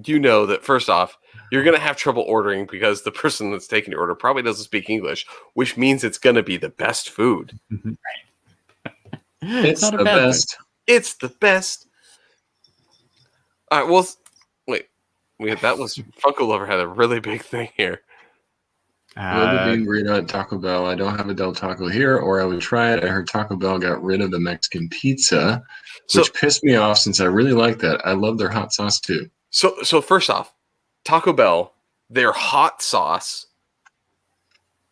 you know that first off, you're going to have trouble ordering because the person that's taking your order probably doesn't speak English, which means it's going to be the best food. It's not a the bad thing. best. It's the best. All right, well, wait. That was Funko Lover had a really big thing here. Love the bean burrito at Taco Bell. I don't have a Del Taco here, or I would try it. I heard Taco Bell got rid of the Mexican pizza, which pissed me off since I really like that. I love their hot sauce too. So first off, Taco Bell, their hot sauce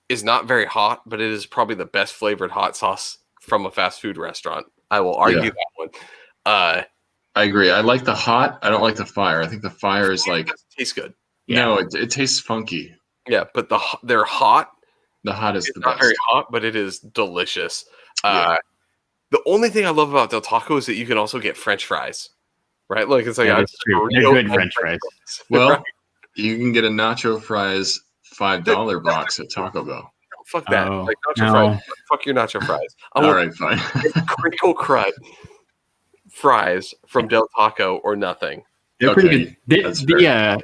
is not very hot, but it is probably the best flavored hot sauce from a fast food restaurant. I will argue that one. I agree. I like the hot. I don't like the fire. I think the fire is like tastes good. No, it tastes funky. Yeah, but they're hot. The hot is it's the not best. very hot, but it is delicious. Yeah. The only thing I love about Del Taco is that you can also get French fries, right? Like it's like That's true. They're good French fries. Well, right? you can get a nacho fries $5 box at Taco Bell. Fuck that. Oh, like nacho no. fries. Fuck your nacho fries. I All want right, fine. crinkle cut fries from Del Taco or nothing. They're Okay, pretty good. that's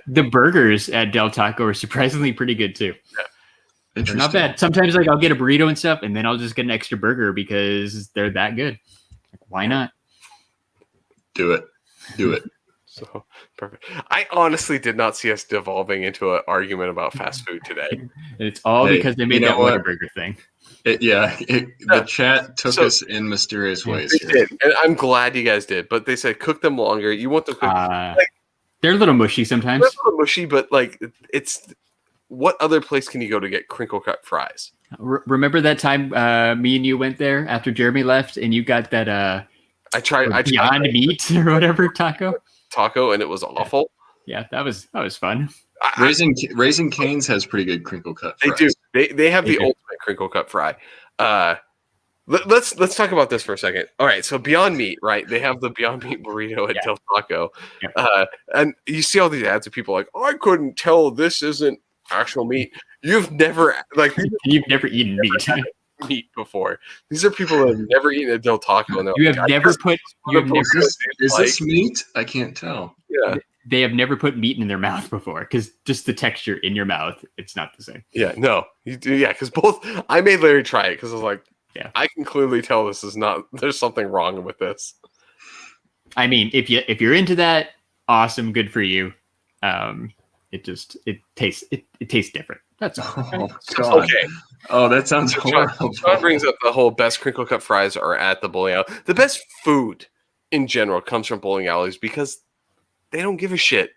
The burgers at Del Taco are surprisingly pretty good too. They're not Interesting. bad. Sometimes like I'll get a burrito and stuff, and then I'll just get an extra burger because they're that good. Like, why not? Do it. Do it. So perfect. I honestly did not see us devolving into an argument about fast food today. And it's all Hey, because they made you know that what? Whataburger thing. The chat took So- us in mysterious ways They here. did, and I'm glad you guys did. But they said cook them longer. You want them cooked. They're a little mushy sometimes. It's a little mushy, but like it's. What other place can you go to get crinkle cut fries? Remember that time me and you went there after Jeremy left, and you got that I tried Beyond Meat or whatever taco? taco, and it was awful. Yeah, that was fun. Raising Cane's has pretty good crinkle cut They fries. do. They have They the do. ultimate crinkle cut fry. Let's talk about this for a second. All right, so Beyond Meat, right? They have the Beyond Meat burrito at Yeah. Del Taco, Yeah. and you see all these ads of people like, I couldn't tell this isn't actual meat. You've never You've never eaten meat. meat before. These are people that have never eaten at Del Taco. And You like, have never put. You have never. Is this meat? I can't tell. Yeah, They have never put meat in their mouth before because just the texture in your mouth, it's not the same. yeah, no, you do, yeah, because both. I made Larry try it because I was like, Yeah. I can clearly tell this is not. There's something wrong with this. I mean, if you're into that, awesome, good for you. It tastes different. That's all. Oh, God. Okay. Oh, that sounds So horrible. Sean brings up the whole best crinkle cut fries are at the bowling alley. The best food in general comes from bowling alleys because they don't give a shit,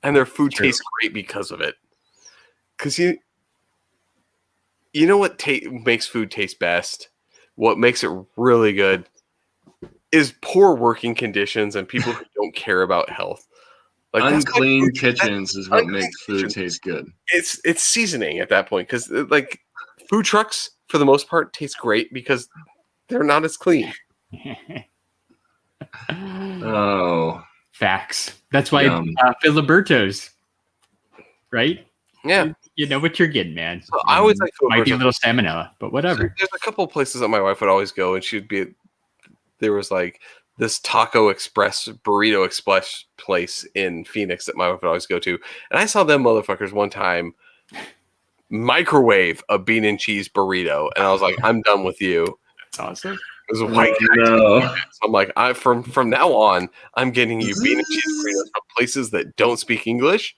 and their food True. tastes great because of it. Because you know what makes food taste best? What makes it really good is poor working conditions and people who don't care about health. Like that's why Unclean food- kitchens is what unclean makes food kitchens. taste good. It's seasoning at that point because like food trucks for the most part taste great because they're not as clean. Oh, Facts. That's why Yum. Filiberto's, right? Yeah. You know what you're getting, man. So I always like Might be a Filiberto's. little salmonella, but whatever. There's a couple of places that my wife would always go, and she'd be. There was like this Taco Express, Burrito Express place in Phoenix that my wife would always go to, and I saw them motherfuckers one time microwave a bean and cheese burrito, and I was like, I'm done with you. That's awesome. It was a white guy. no. So I'm like, from now on, I'm getting you bean and cheese burritos from places that don't speak English,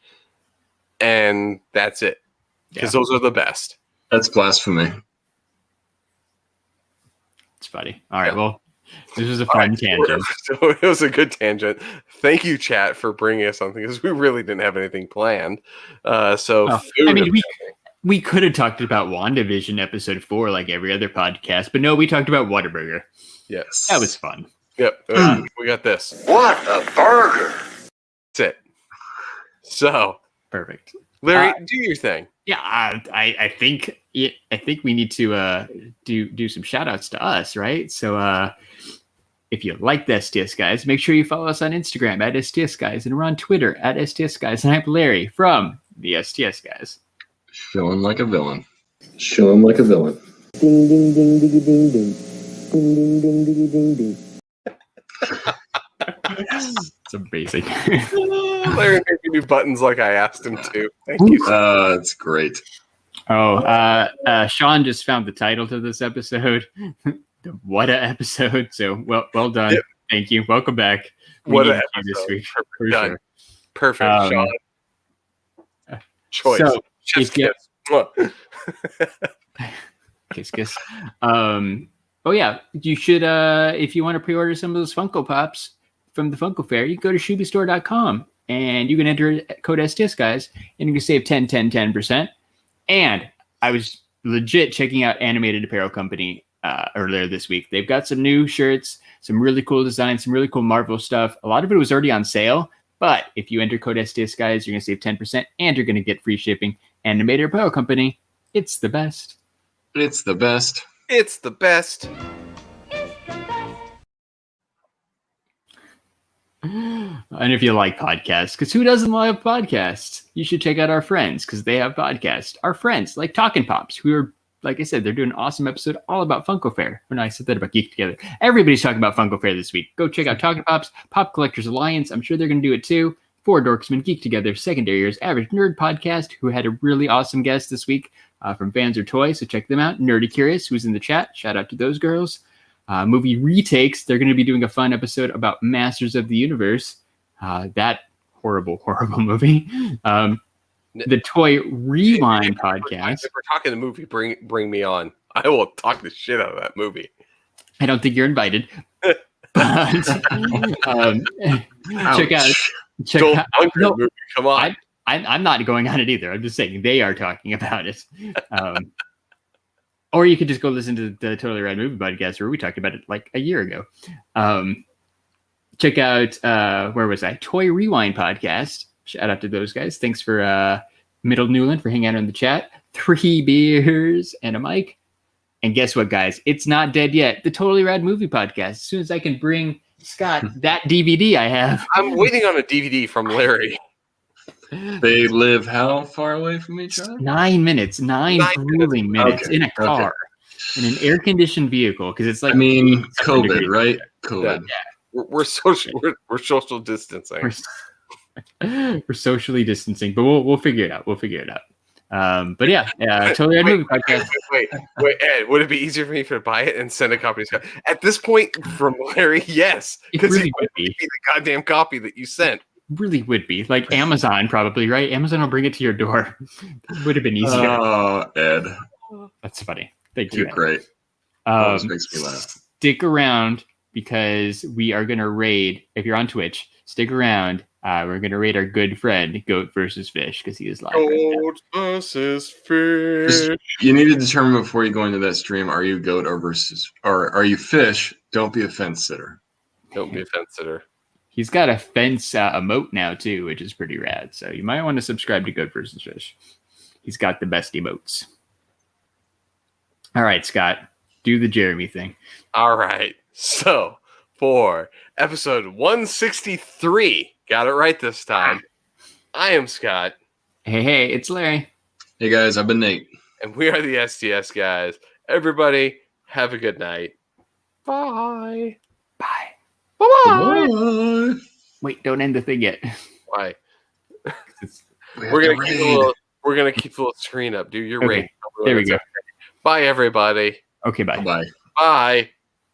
and that's it. Because those are the best. That's blasphemy. It's funny. All right. Yeah. Well, this was a fun tangent. So it was a good tangent. Thank you, chat, for bringing us something because we really didn't have anything planned. Oh, Food, I mean, we could have talked about WandaVision episode 4 like every other podcast, but no, we talked about Whataburger. yes, That was fun. Yep, we got this. What a burger! That's it. So, Perfect. Larry, do your thing. Yeah, I think I think we need to do some shout outs to us, right? So if you like the STS Guys, make sure you follow us on Instagram at STS Guys, and we're on Twitter at STS Guys. And I'm Larry from the STS Guys. Feeling like a villain. Show him like a villain. Ding ding ding ding ding ding. Ding ding ding ding ding ding. It's amazing. Larry made me do buttons like I asked him to. Thank you. That's great. Sean just found the title to this episode. The What a episode. So well done. Yep. Thank you. Welcome back. What a episode this week. Perfect. Done. Sure. Perfect, Sean. Choice. So, kiss. Kiss. Oh yeah, you should if you want to pre-order some of those Funko Pops from the Funko Fair, you can go to shubistore.com and you can enter code STS Guys and you can save 10%. And I was legit checking out Animated Apparel Company earlier this week. They've got some new shirts, some really cool designs, some really cool Marvel stuff. A lot of it was already on sale, but if you enter code STS Guys, you're going to save 10% and you're going to get free shipping. Animated Apparel Company, it's the best. It's the best. It's the best. And if you like podcasts, because who doesn't love podcasts? You should check out our friends because they have podcasts. Our friends like Talking Pops, who are, like I said, they're doing an awesome episode all about Funko Fair. When I said that about Geek Together, everybody's talking about Funko Fair this week. Go check out Talking Pops, Pop Collectors Alliance. I'm sure they're going to do it too. Four Dorksmen Geek Together, Secondary Year's Average Nerd Podcast, who had a really awesome guest this week from Fans or Toys. So check them out. Nerdy Curious, who's in the chat. Shout out to those girls. Movie Retakes, they're going to be doing a fun episode about Masters of the Universe. That horrible movie. The Toy Rewind Podcast. If we're talking the movie, bring me on. I will talk the shit out of that movie. I don't think you're invited. But, check out. No, movie. Come on. I'm not going on it either. I'm just saying they are talking about it. Or you could just go listen to the Totally Rad Movie Podcast where we talked about it like a year ago. Check out, where was I? Toy Rewind Podcast. Shout out to those guys. Thanks for Middle Newland for hanging out in the chat. 3 beers and a mic. And guess what, guys? It's not dead yet. The Totally Rad Movie Podcast. As soon as I can bring Scott that DVD I have. I'm waiting on a DVD from Larry. They live how far away from each other? 9 minutes. 9 grueling minutes okay. In a car. In an air-conditioned vehicle. Because it's like... I mean, COVID, right? COVID. Yeah. We're social distancing. We're socially distancing, but we'll figure it out. But yeah, Totally Rad Movie Podcast. Wait, Ed, would it be easier for me to buy it and send a copy to Scott? At this point, from Larry, yes, because really it would be the goddamn copy that you sent. Really would be like Amazon, probably, right? Amazon will bring it to your door. Would have been easier. Oh, Ed, that's funny. Thank you. You're great. Always makes me laugh. Stick around because we are going to raid. If you're on Twitch, stick around. We're going to raid our good friend, Goat versus Fish, because he is live. Goat versus Fish. You need to determine before you go into that stream, are you goat or are you fish? Don't be a fence sitter. Don't be a fence sitter. He's got a fence emote now, too, which is pretty rad. So you might want to subscribe to Goat versus Fish. He's got the best emotes. All right, Scott, do the Jeremy thing. All right. So for episode 163, got it right this time. I am Scott. Hey, it's Larry. Hey guys, I've been Nate. And we are the STS Guys. Everybody, have a good night. Bye. Bye. Bye-bye. Bye. Wait, don't end the thing yet. Why? We're gonna keep the little screen up. Do your Okay. rate. There we go. Bye, everybody. Okay, bye. Bye. Bye.